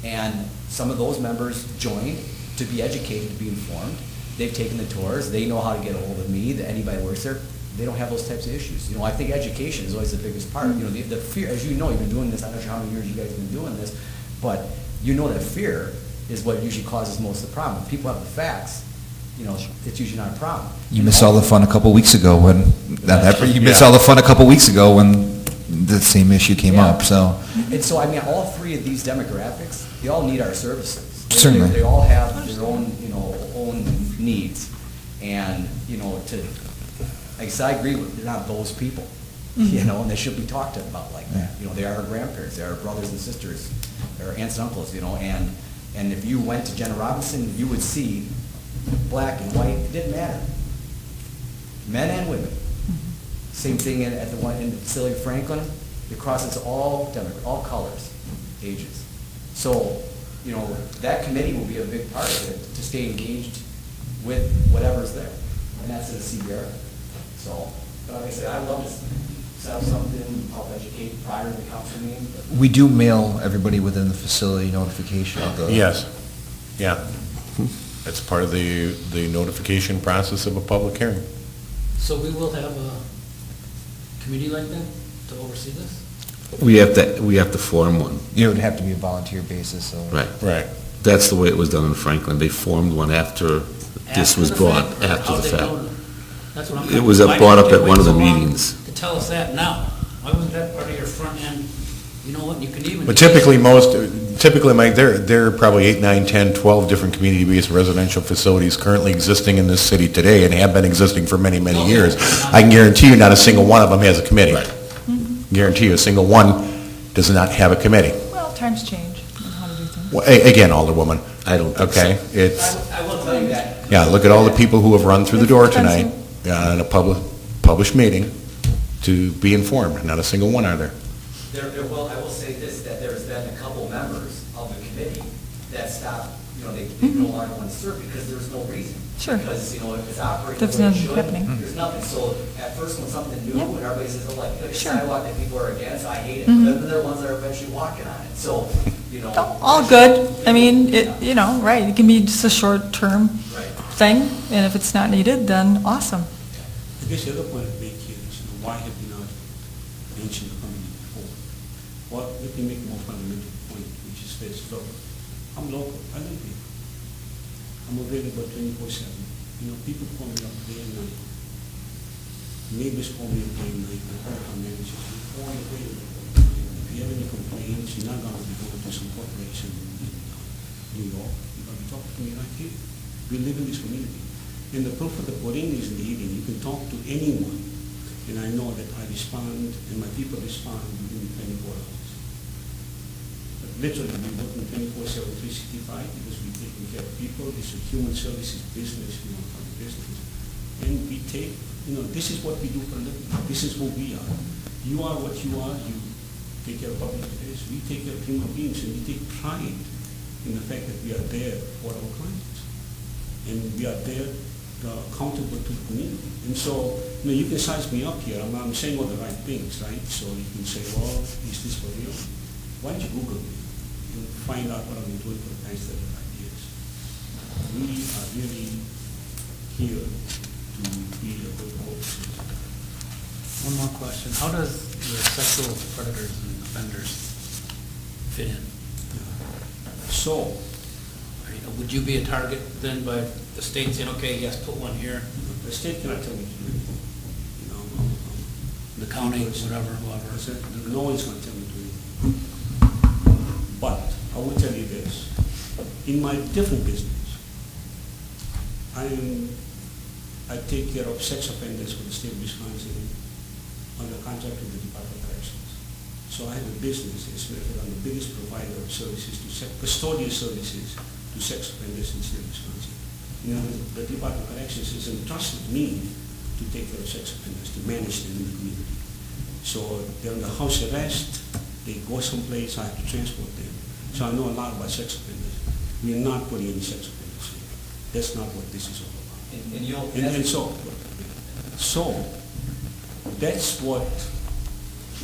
And some of those members joined to be educated, to be informed. They've taken the tours. They know how to get a hold of me, that anybody that works there. They don't have those types of issues. You know, I think education is always the biggest part. You know, the fear, as you know, you've been doing this, I'm not sure how many years you guys have been doing this, but you know that fear is what usually causes most of the problem. If people have the facts, you know, it's usually not a problem. You missed all the fun a couple weeks ago when, you missed all the fun a couple weeks ago when the same issue came Yeah. up, so. And so, I mean, all 3 of these demographics, they all need our services. Certainly. They all have their own, you know, own needs. And, you know, like I said, I agree with, they're not those people, you know, and they should be talked about like that. You know, they are our grandparents, they are our brothers and sisters, they're our aunts and uncles, you know, and if you went to Jenna Robinson, you would see black and white, it didn't matter. Men and women. Same thing at the one in the facility of Franklin, it crosses all colors, ages. So, you know, that committee will be a big part of it, to stay engaged with whatever's there. And that's at the CBR. So, but like I said, I'd love to set up something, help educate prior to the council meeting. We do mail everybody within the facility notification of the. Yes, yeah. That's part of the notification process of a public hearing. So we will have a committee like that to oversee this? We have to form one. It would have to be a volunteer basis, so. Right. Right. That's the way it was done in Franklin. They formed one after this was brought, after the fact. That's what I'm. It was Why brought didn't up they at wait one of the so long meetings. to tell us that now? Why wasn't that part of your front end? You know what, you can even. But typically, Mike, there are probably 8, 9, 10, 12 different community-based residential facilities currently existing in this city today and have been existing for many, many years. I can guarantee you not a single one of them has a committee. Guarantee you, a single one does not have a committee. Well, times change and how to do things. Well, again, Alderwoman, I don't think so. okay? It's, I will tell you that. yeah, look at all the people who have run through the door tonight in a published meeting to be informed. Not a single one are there. Well, I will say this, that there's been a couple members of the committee that stopped, you know, they no longer want to serve because there's no reason. Sure. Because, you know, if it's operating That's the way it not should, happening. there's nothing. So at first when something new, Yep. and everybody says, oh, like a Sure. sidewalk that people are against, I hate it. Mhm. But then there are ones that are eventually walking on it. So, you know. All good. I mean, you know, right, it can be just a short-term Right. thing, and if it's not needed, then awesome. I guess the other point to make here is, why have we not mentioned the committee before? Well, let me make a more fundamental point, which is this, look, I'm local, I live here. I'm available 24/7. You know, people call me up day and night. Neighbors call me up day and night, my home managers, all available. If you have any complaints, you're not gonna be going to some corporation in New York, you're gonna be talking to me right here. We live in this community. And the proof of the pudding is in the eating. You can talk to anyone, and I know that I respond, and my people respond within 24 hours. But literally, we work in 24/7, 365, because we're taking care of people. This is human services business, you know, public business. And we take, you know, this is what we do for a living. This is who we are. You are what you are. You take care of public affairs. We take care of human beings, and we take pride in the fact that we are there for our clients. And we are there accountable to the community. And so, you can size me up here, I'm saying all the right things, right? So you can say, well, is this for real? Why don't you Google me and find out what I've been doing for the past 35 years? We are really here to be a good host. One more question. How does the sexual predators and offenders fit in? So, Would you be a target then by the state saying, okay, yes, put one here, the state cannot tell me to do it. the county, whatever, whoever? No one's going to tell me to do it. But I will tell you this. In my different business, I take care of sex offenders for the state of Wisconsin under contract with the Department of Corrections. So I have a business, as a matter of fact, I'm the biggest provider of services custodial services to sex offenders in the state of Wisconsin. The Department of Corrections has entrusted me to take care of sex offenders, to manage them in the community. So they're under house arrest, they go someplace, I have to transport them. So I know a lot about sex offenders. We are not putting any sex offenders here. That's not what this is all about. And so that's what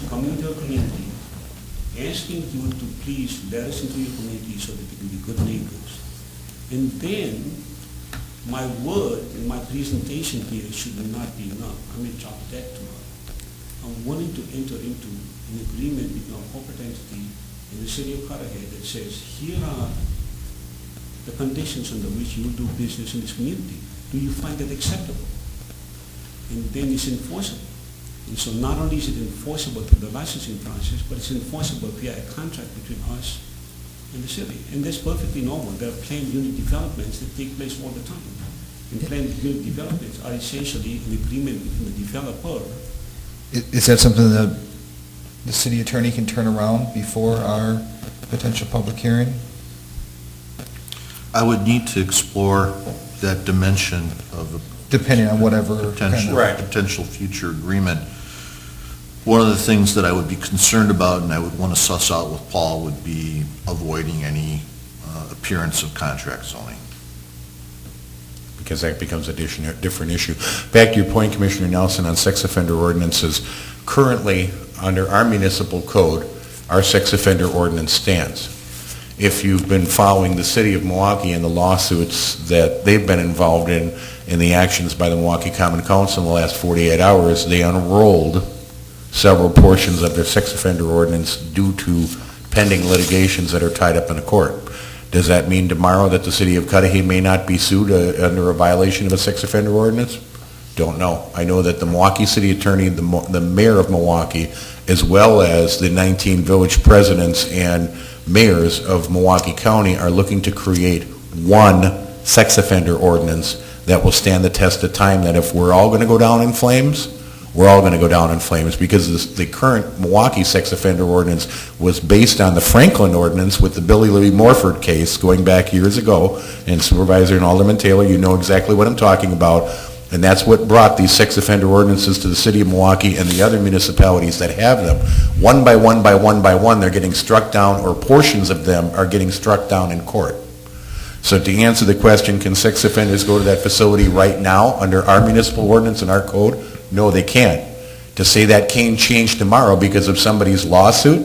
coming to a community, asking you to please let us into your community so that we can be good neighbors. And then my word and my presentation here should not be enough. I may drop that tomorrow. I'm willing to enter into an agreement between our corporate entity and the city of Cudahy that says, here are the conditions under which you do business in this community. Do you find that acceptable? And then it's enforceable. And so not only is it enforceable through the licensing process, but it's enforceable via a contract between us and the city. And that's perfectly normal. There are planned unit developments that take place all the time. And planned unit developments are essentially an agreement between the developer. Is that something that the city attorney can turn around before our potential public hearing? I would need to explore that dimension of the Depending on whatever potential, kind of- potential future agreement. One of the things that I would be concerned about, and I would want to suss out with Paul, would be avoiding any appearance of contract zoning. Because that becomes a different issue. Back to your point, Commissioner Nelson, on sex offender ordinances. Currently, under our municipal code, our sex offender ordinance stands. If you've been following the city of Milwaukee and the lawsuits that they've been involved in the actions by the Milwaukee Common Council in the last 48 hours, they unrolled several portions of their sex offender ordinance due to pending litigations that are tied up in a court. Does that mean tomorrow that the city of Cudahy may not be sued under a violation of a sex offender ordinance? Don't know. I know that the Milwaukee City Attorney, the Mayor of Milwaukee, as well as the 19 village presidents and mayors of Milwaukee County are looking to create one sex offender ordinance that will stand the test of time, that if we're all going to go down in flames, we're all going to go down in flames, because the current Milwaukee sex offender ordinance was based on the Franklin ordinance with the Billy Louis Morford case going back years ago. And Supervisor and Alderman Taylor, you know exactly what I'm talking about. And that's what brought these sex offender ordinances to the city of Milwaukee and the other municipalities that have them. One by one by one by one, they're getting struck down, or portions of them are getting struck down in court. So to answer the question, can sex offenders go to that facility right now under our municipal ordinance and our code? No, they can't. To say that can't change tomorrow because of somebody's lawsuit,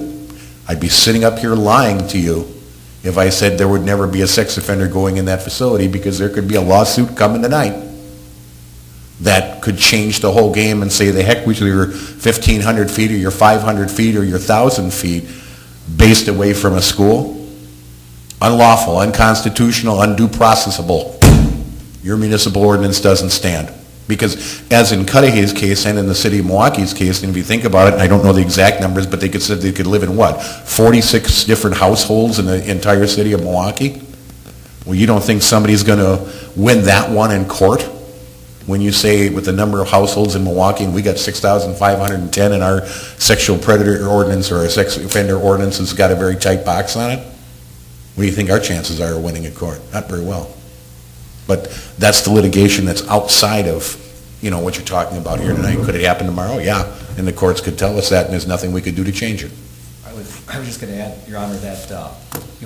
I'd be sitting up here lying to you if I said there would never be a sex offender going in that facility, because there could be a lawsuit coming tonight that could change the whole game and say, the heck with your 1,500 feet or your 500 feet or your 1,000 feet based away from a school. Unlawful, unconstitutional, undue processable. Your municipal ordinance doesn't stand. Because as in Cudahy's case and in the city of Milwaukee's case, and if you think about it, I don't know the exact numbers, but they said they could live in what, 46 different households in the entire city of Milwaukee? Well, you don't think somebody's going to win that one in court? When you say with the number of households in Milwaukee, and we got 6,510 and our sexual predator ordinance or our sex offender ordinance has got a very tight box on it, what do you think our chances are of winning in court? Not very well. But that's the litigation that's outside of, what you're talking about here tonight. Could it happen tomorrow? Yeah. And the courts could tell us that, and there's nothing we could do to change it. I would I was just going to add, Your Honor, that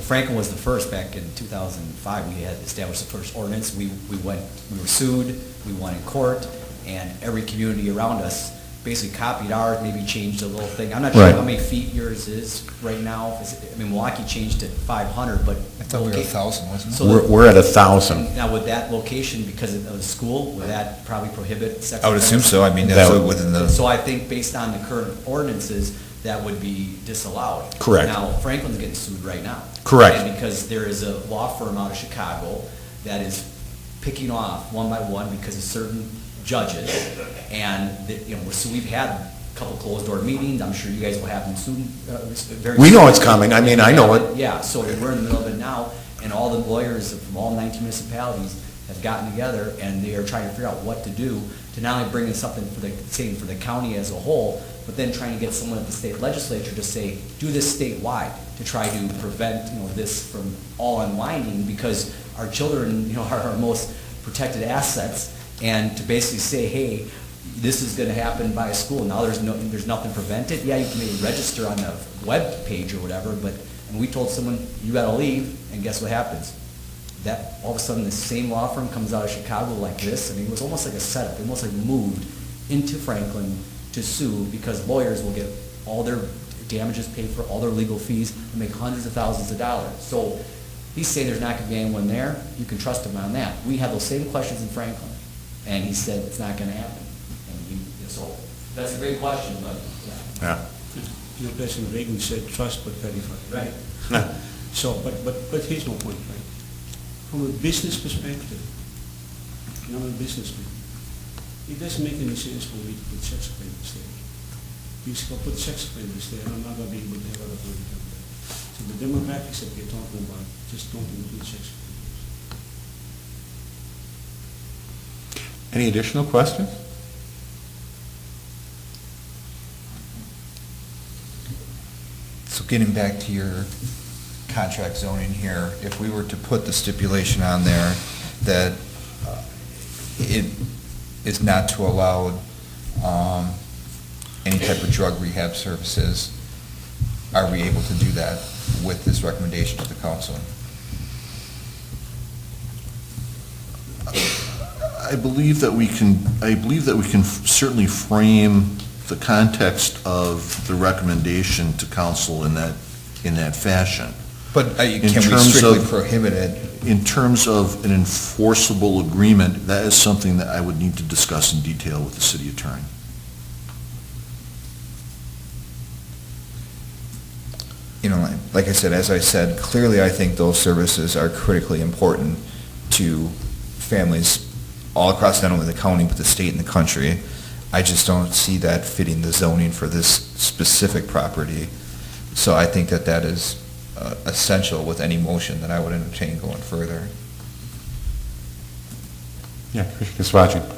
Franklin was the first back in 2005. We had established the first ordinance. We were sued, we won in court, and every community around us basically copied ours, maybe changed a little thing. I'm not sure Right. how many feet yours is right now. Milwaukee changed it 500, but. I thought we were 1,000, wasn't it? So We're at 1,000. now, with that location, because of the school, would that probably prohibit sex? I would assume so. I mean, That that's would- within the, So I think based on the current ordinances, that would be disallowed. Correct. Now, Franklin's getting sued right now. Correct. And because there is a law firm out of Chicago that is picking off one by one because of certain judges. And, so we've had a couple closed-door meetings. I'm sure you guys will have them soon, very We know soon. it's coming. I mean, I know it. Yeah, so we're in the middle of it now, and all the lawyers from all 19 municipalities have gotten together, and they are trying to figure out what to do to not only bring in something for the county as a whole, but then trying to get someone at the state legislature to say, do this statewide, to try to prevent, this from all unwinding, because our children, are our most protected assets, and to basically say, hey, this is going to happen by a school. Now there's nothing to prevent it. Yeah, you can maybe register on the web page or whatever, but and we told someone, you got to leave, and guess what happens? That all of a sudden the same law firm comes out of Chicago like this. I mean, it was almost like a setup. They almost like moved into Franklin to sue because lawyers will get all their damages paid for, all their legal fees, and make hundreds of thousands of dollars. So he's saying there's not going to be anyone there. You can trust him on that. We have those same questions in Franklin, and he said it's not going to happen. So that's a great question, but yeah. Yeah. President Reagan said, trust but verify. Right. So, but here's my point, right? From a business perspective, I'm a businessman. It doesn't make any sense for me to put sex offenders there. Because if I put sex offenders there, I'm not going to be able to have other people come there. So the demographics that we're talking about just don't include sex offenders. Any additional questions? so getting back to your contract zoning here, if we were to put the stipulation on there that it is not to allow any type of drug rehab services, are we able to do that with this recommendation to the council? I believe that we can certainly frame the context of the recommendation to council in that fashion. But can we terms strictly of- prohibit it? In terms of an enforceable agreement, that is something that I would need to discuss in detail with the city attorney. Like I said, as I said, clearly I think those services are critically important to families all across not only the county, but the state and the country. I just don't see that fitting the zoning for this specific property. So I think that is essential with any motion that I would entertain going further. Yeah, Commissioner Kiswaji.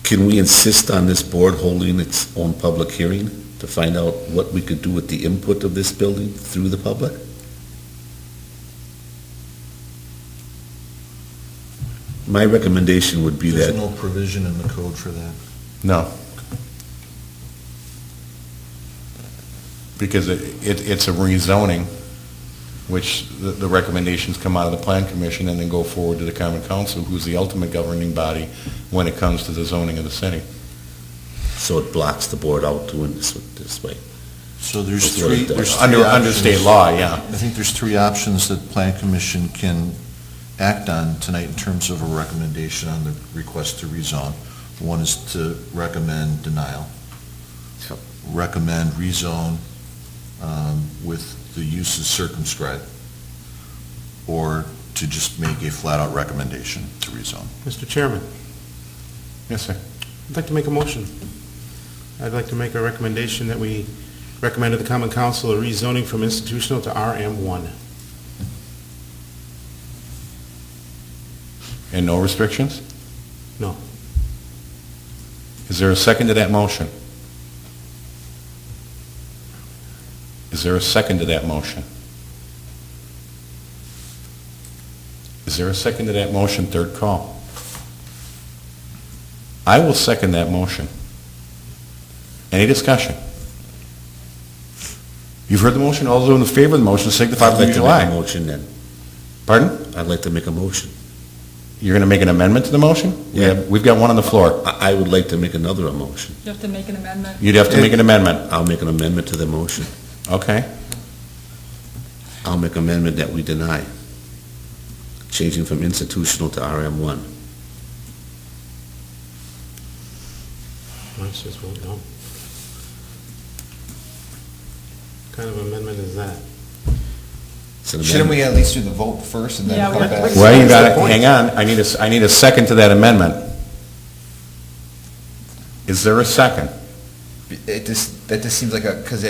Can we insist on this board holding its own public hearing to find out what we could do with the input of this building through the public? My recommendation would be There's that, no provision in the code for that. No. Because it's a rezoning, which the recommendations come out of the Plan Commission and then go forward to the Common Council, who's the ultimate governing body when it comes to the zoning of the city. so it blocks the board out doing this way. So there's That's what it three does. Under state options. law, yeah. I think there's three options that Plan Commission can act on tonight in terms of a recommendation on the request to rezone. One is to recommend denial, recommend rezone with the uses circumscribed, or to just make a flat-out recommendation to rezone. Mr. Chairman, Yes, sir. I'd like to make a motion. I'd like to make a recommendation that we recommend to the Common Council a rezoning from institutional to RM1. And no restrictions? No. Is there a second to that motion? Is there a second to that motion? Is there a second to that motion? Third call. I will second that motion. Any discussion? You've heard the motion. All those in favor of the motion signify by I'd the like to usual make a aye. motion then. Pardon? I'd like to make a motion. You're going to make an amendment to the motion? Yeah. We've got one on the floor. I would like to make another motion. You have to make an amendment. You'd have to make an amendment. I'll make an amendment to the motion. Okay. I'll make amendment that we deny, changing from institutional to RM1. Let's just vote no. What kind of amendment is that? It's an Shouldn't we amendment. at least do the vote first and then Yeah, come we- back? Well, you got That's to, the point. hang on. I need a second to that amendment. Is there a second? That just seems like because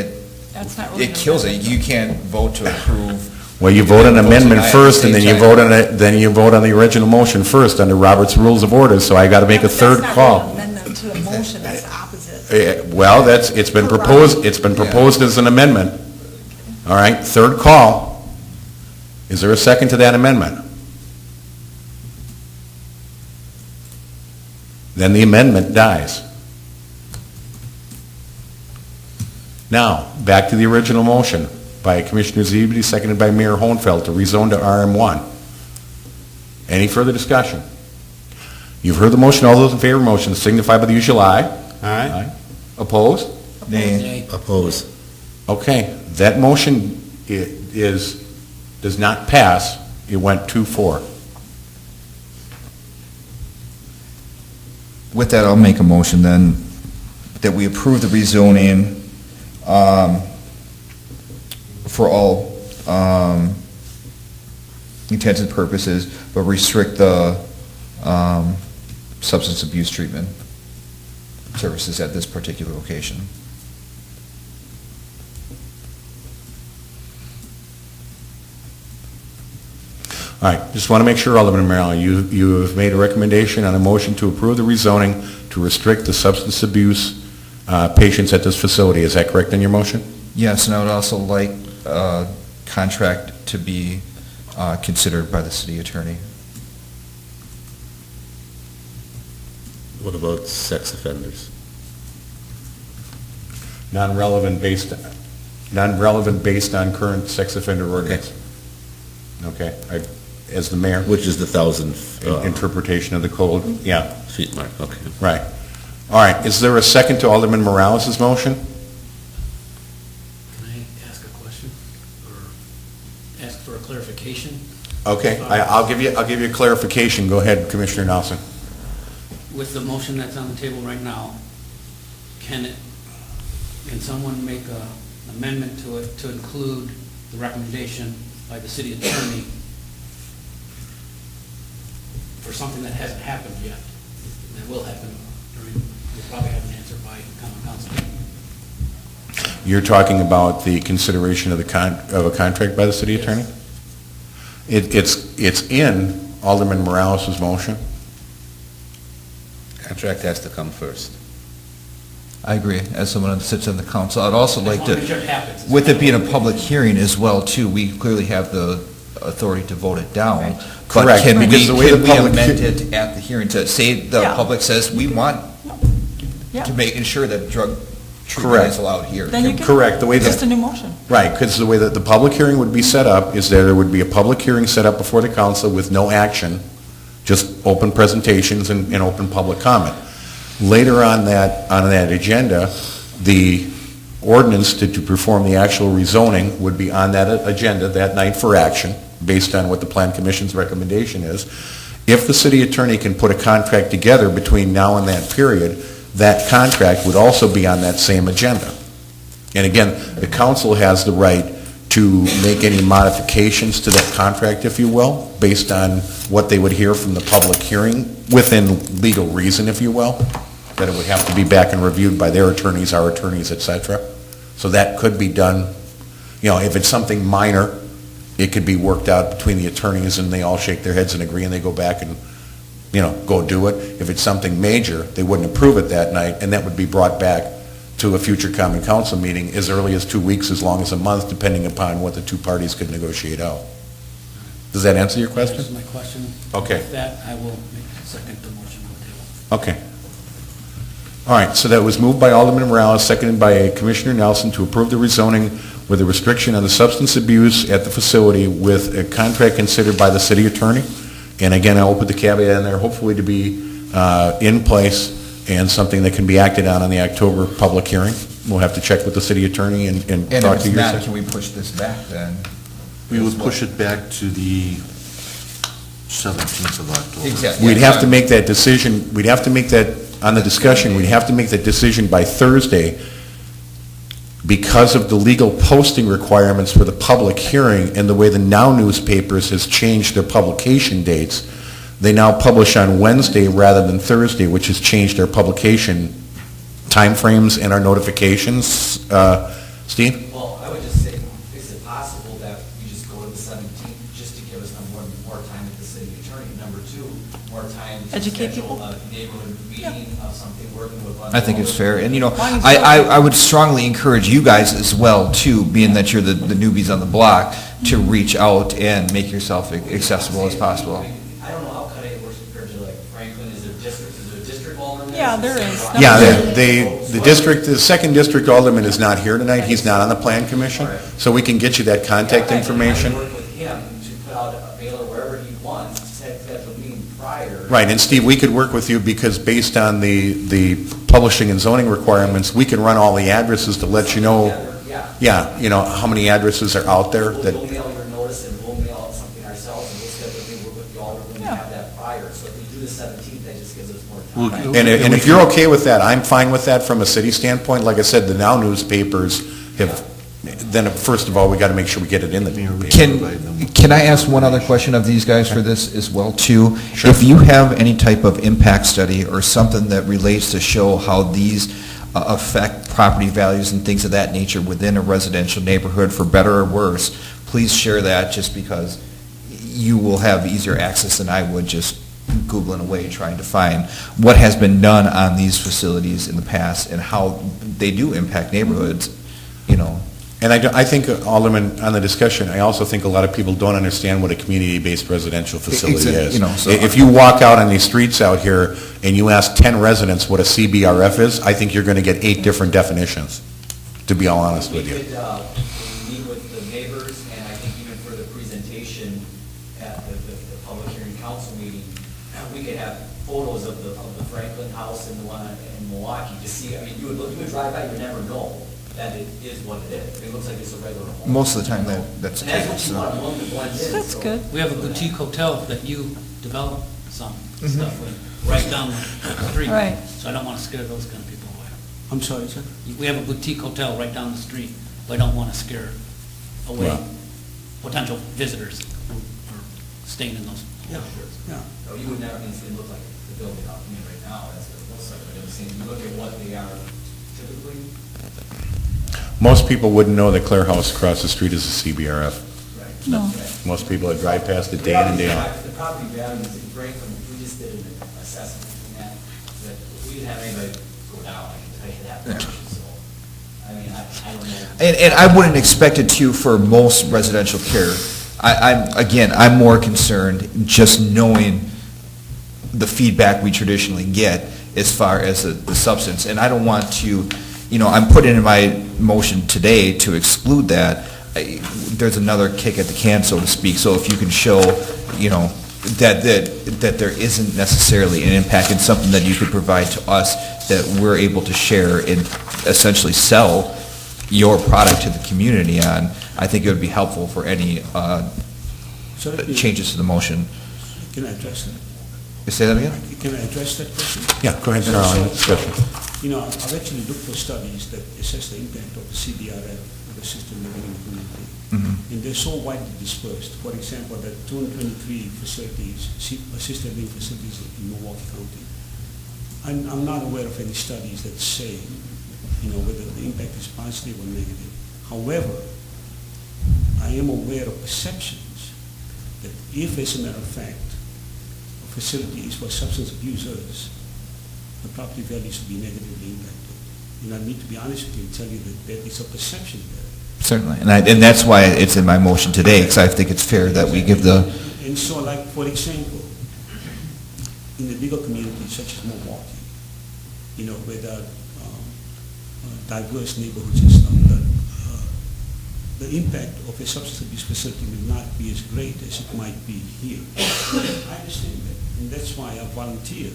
That's not really. it kills it. You can't vote to approve. Well, you vote an Vote amendment tonight at first, the and then same you time. vote on it, then you vote on the original motion first under Robert's Rules of Order, so I got to make a third call. That's not really an amendment to the motion, that's the opposite. Well, it's been proposed as an amendment. All right, third call. Is there a second to that amendment? Then the amendment dies. Now, back to the original motion by Commissioner Zebedee, seconded by Mayor Hohenfeld to rezone to RM1. Any further discussion? You've heard the motion. All those in favor of the motion signify by the usual aye. Aye? Opposed? Nay. Oppose. Okay, that motion does not pass. It went 2-4. With that, I'll make a motion then that we approve the rezoning for all intents and purposes, but restrict the substance abuse treatment services at this particular location. All right, just want to make sure, Alderman Maryland, you have made a recommendation on a motion to approve the rezoning to restrict the substance abuse patients at this facility. Is that correct in your motion? Yes, and I would also like contract to be considered by the city attorney. What about sex offenders? Non-relevant based on current sex offender ordinance. Okay, as the mayor, Which is the 1,000 interpretation of the code, yeah, feet mark, okay. right. All right, is there a second to Alderman Morales' motion? Can I ask a question, or ask for a clarification? Okay, I'll give you a clarification. Go ahead, Commissioner Nelson. With the motion that's on the table right now, can someone make an amendment to it to include the recommendation by the city attorney for something that hasn't happened yet, that will happen during, we'll probably have an answer by common council? You're talking about the consideration of a contract by the city attorney? It's in Alderman Morales' motion. Contract has to come first. I agree, as someone that sits on the council. I'd also like I just wanna make to, sure it happens. with it being a public hearing as well, too, we clearly have the authority to vote it down. Right. But Correct, can we, because the way can the we public amend it at the hearing to say the Yeah. public says, we want Yeah. to make, ensure that drug treatment Correct. is allowed here? Then you can. Correct, the way Just a that, new motion. right, because the way that the public hearing would be set up is that there would be a public hearing set up before the council with no action, just open presentations and open public comment. Later on that agenda, the ordinance to perform the actual rezoning would be on that agenda that night for action, based on what the Plan Commission's recommendation is. If the city attorney can put a contract together between now and that period, that contract would also be on that same agenda. And again, the council has the right to make any modifications to that contract, if you will, based on what they would hear from the public hearing, within legal reason, if you will, that it would have to be back and reviewed by their attorneys, our attorneys, et cetera. So that could be done, if it's something minor, it could be worked out between the attorneys and they all shake their heads and agree and they go back and, go do it. If it's something major, they wouldn't approve it that night, and that would be brought back to a future common council meeting as early as 2 weeks, as long as a month, depending upon what the two parties could negotiate out. Does that answer your question? That's my question. Okay. With that, I will make a second the motion on the table. Okay. All right, so that was moved by Alderman Morales, seconded by Commissioner Nelson to approve the rezoning with a restriction on the substance abuse at the facility with a contract considered by the city attorney. And again, I'll put the caveat in there, hopefully to be in place and something that can be acted on the October public hearing. We'll have to check with the city attorney and And talk if to it's your not, side. can we push this back then? We would push it back to the 17th of October. Exactly. We'd have to make that decision, we'd have to make that, on the discussion, we'd have to make that decision by Thursday because of the legal posting requirements for the public hearing and the way the Now newspapers has changed their publication dates. They now publish on Wednesday rather than Thursday, which has changed their publication timeframes and our notifications. Steve? Well, I would just say, is it possible that we just go to the 17th just to give us more time with the city attorney? Number two, more time to Educate schedule people? a neighborhood meeting of something, working with. I think it's fair, and I would strongly encourage you guys as well, too, being that you're the newbies on the block, to reach out and make yourself accessible as possible. I don't know how Cut A works compared to like Franklin, is there a district alderman? Yeah, there is. Yeah, the second district alderman is not here tonight, he's not on the Plan Commission, so we can get you that contact information. I work with him to put out a mailer wherever he wants, set a meeting prior. Right, and Steve, we could work with you because based on the publishing and zoning requirements, we can run all the addresses to let you know, how many addresses are out there that, We'll mail your notice and we'll mail out something ourselves and we'll schedule a meeting with the alderman and have that prior. So if we do the 17th, that just gives us more time. and if you're okay with that, I'm fine with that from a city standpoint. Like I said, the Now newspapers have, then first of all, we got to make sure we get it in the paper. Can I ask one other question of these guys for this as well, too? Sure. If you have any type of impact study or something that relates to show how these affect property values and things of that nature within a residential neighborhood, for better or worse, please share that, just because you will have easier access than I would just Googling away trying to find what has been done on these facilities in the past and how they do impact neighborhoods, And I think, Alderman, on the discussion, I also think a lot of people don't understand what a community-based residential facility is. If you walk out on these streets out here and you ask 10 residents what a CBRF is, I think you're going to get 8 different definitions, to be all honest with you. We could meet with the neighbors, and I think even for the presentation at the public hearing council meeting, we could have photos of the Franklin house and the one in Milwaukee to see. I mean, you would drive by, you would never know that it is what it is. It looks like it's a regular home. most of the time that's the And that's case. what you want to blend in. That's so- good. We have a boutique hotel that you developed some stuff with, right down the street. Right. So I don't want to scare those kind of people away. I'm sorry, sir? We have a boutique hotel right down the street, but I don't want to scare away Wow. potential visitors who are staying in those Yeah. hotels. Yeah. No, you would never necessarily look like the building out me right now, that's what it looks like, but I'm saying, you look at what they are typically. Most people wouldn't know that Claire House across the street is a CBRF. Right. No. Most people that drive past it day in and day out. The property values in Franklin, we just did an assessment, and that we didn't have anybody go down, I can tell you that much, so, I mean, I don't know. And I wouldn't expect it to for most residential care. I'm more concerned just knowing the feedback we traditionally get as far as the substance. And I don't want to, I'm putting in my motion today to exclude that. There's another kick at the can, so to speak. So if you can show, that there isn't necessarily an impact and something that you could provide to us that we're able to share and essentially sell your product to the community on, I think it would be helpful for any Sorry, changes to the motion. Can I address that? Say that again? Can I address that question? Yeah, go ahead, Carl. Discussion. I've actually looked for studies that assess the impact of the CBRF of the system living in the community. Mhm. And they're so widely dispersed. For example, there are 223 facilities, assisted living facilities in Milwaukee County. I'm not aware of any studies that say, whether the impact is positive or negative. However, I am aware of perceptions that if, as a matter of fact, a facility is for substance abusers, the property values will be negatively impacted. And I need to be honest with you and tell you that there is a perception there. Certainly, and that's why it's in my motion today, because I think it's fair that we give the, And so, like, for example, in the bigger communities such as Milwaukee, where there are diverse neighborhoods and stuff, that the impact of a substance abuse facility will not be as great as it might be here. I understand that, and that's why I volunteered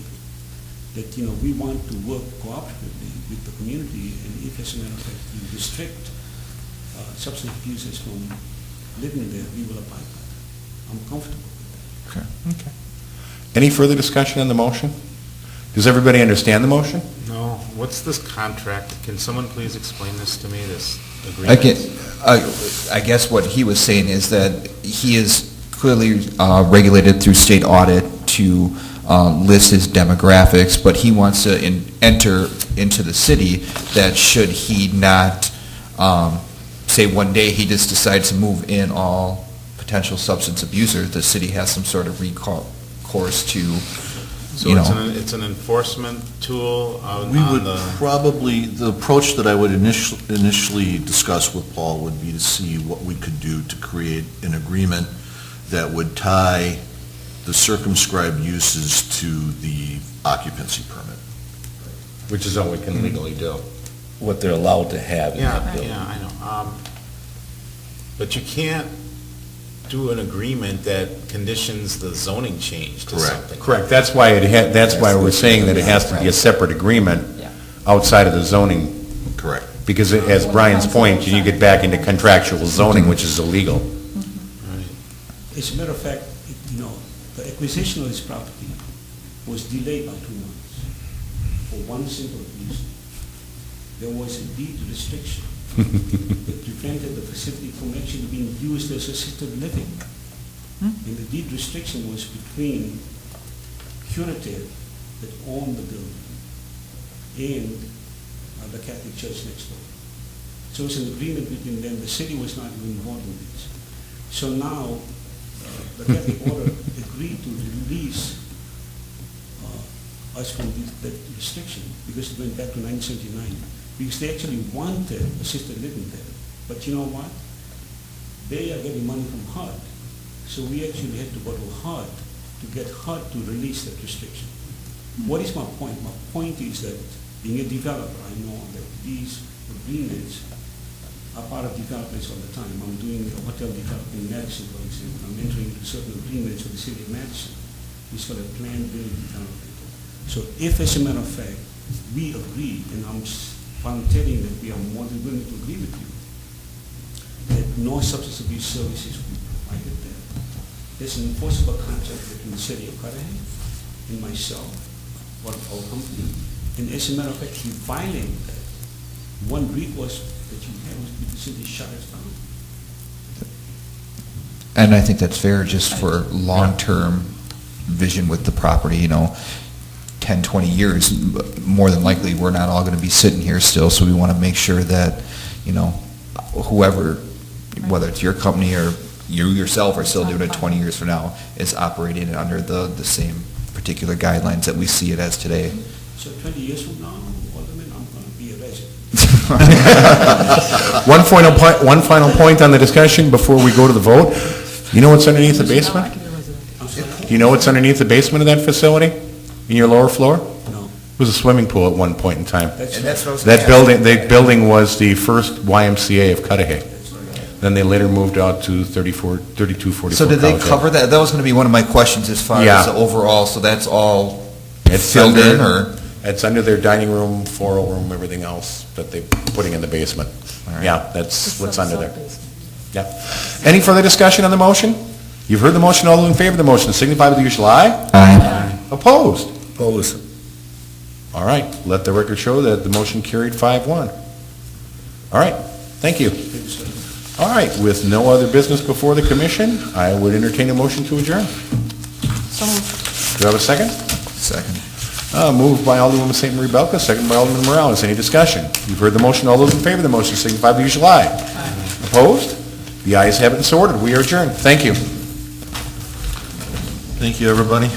that, we want to work cooperatively with the community, and if, as a matter of fact, you restrict substance abusers from living there, we will abide by that. I'm comfortable with that. Okay. Any further discussion on the motion? Does everybody understand the motion? No, what's this contract? Can someone please explain this to me, this I agreement? guess what he was saying is that he is clearly regulated through state audit to list his demographics, but he wants to enter into the city that should he not, say one day he just decides to move in all potential substance abusers, the city has some sort of recourse to, So it's an enforcement tool on We would the... probably, the approach that I would initially discuss with Paul would be to see what we could do to create an agreement that would tie the circumscribed uses to the occupancy permit. Which is all we can legally do. What they're allowed to have in that Yeah, building. yeah, I know. But you can't do an agreement that conditions the zoning change to Correct. something. Correct, that's why that's why we're saying that it has to be a separate agreement Yeah. outside of the zoning, Correct. because as Brian's point, you get back into contractual zoning, which is illegal. Right. As a matter of fact, the acquisition of this property was delayed by 2 months for one simple reason. There was a deed restriction that prevented the facility from actually being used as assisted living. And the deed restriction was between Curative that owned the building and the Catholic Church next door. So it was an agreement between them. The city was not even involved in this. So now, the Catholic order agreed to release us from that restriction because it went back to 1979. Because they actually wanted assisted living there. But you know what? They are getting money from HUD. So we actually had to go to HUD to get HUD to release that restriction. What is my point? My point is that being a developer, I know that these agreements are part of developments all the time. I'm doing a hotel development in Madison, for example. I'm entering into certain agreements with the city of Madison. It's called a planned building development. So if, as a matter of fact, we agree, and I'm volunteering that we are more than willing to agree with you, that no substance abuse services will be provided there. There's an enforceable contract between the city of Cudahy and myself, or our company. And as a matter of fact, if you violate that, one recourse that you have is to simply shut us down. and I think that's fair just for long-term vision with the property, 10, 20 years, more than likely, we're not all going to be sitting here still, so we want to make sure that, whoever, whether it's your company or you yourself are still doing it 20 years from now, is operating under the same particular guidelines that we see it as today. So 20 years from now, Alderman, I'm going to be a resident. One final point on the discussion before we go to the vote. You know what's underneath the basement? Do you know what's underneath the basement of that facility? In your lower floor? No. It was a swimming pool at one point in time. That's And that's what I was That gonna building, the building was the first YMCA of Cudahy. Then they later moved out to 3244 So did they College Ave. cover that? That was going to be one of my questions as far Yeah. as the overall, so that's all It's filled under- in, or? It's under their dining room, floral room, everything else that they're putting in the basement. All right. Yeah, that's what's under there. Yeah. Any further discussion on the motion? You've heard the motion. All those in favor of the motion signify by the usual aye. Aye. Opposed? Opposed. All right, let the record show that the motion carried 5-1. All right, thank you. All right, with no other business before the commission, I would entertain a motion to adjourn. So moved. Do I have a second? Second. Moved by Alderwoman St. Marie Belka, second by Alderman Morales. Any discussion? You've heard the motion. All those in favor of the motion signify by the usual aye. Opposed? The ayes have it and so ordered. We are adjourned. Thank you. Thank you, everybody.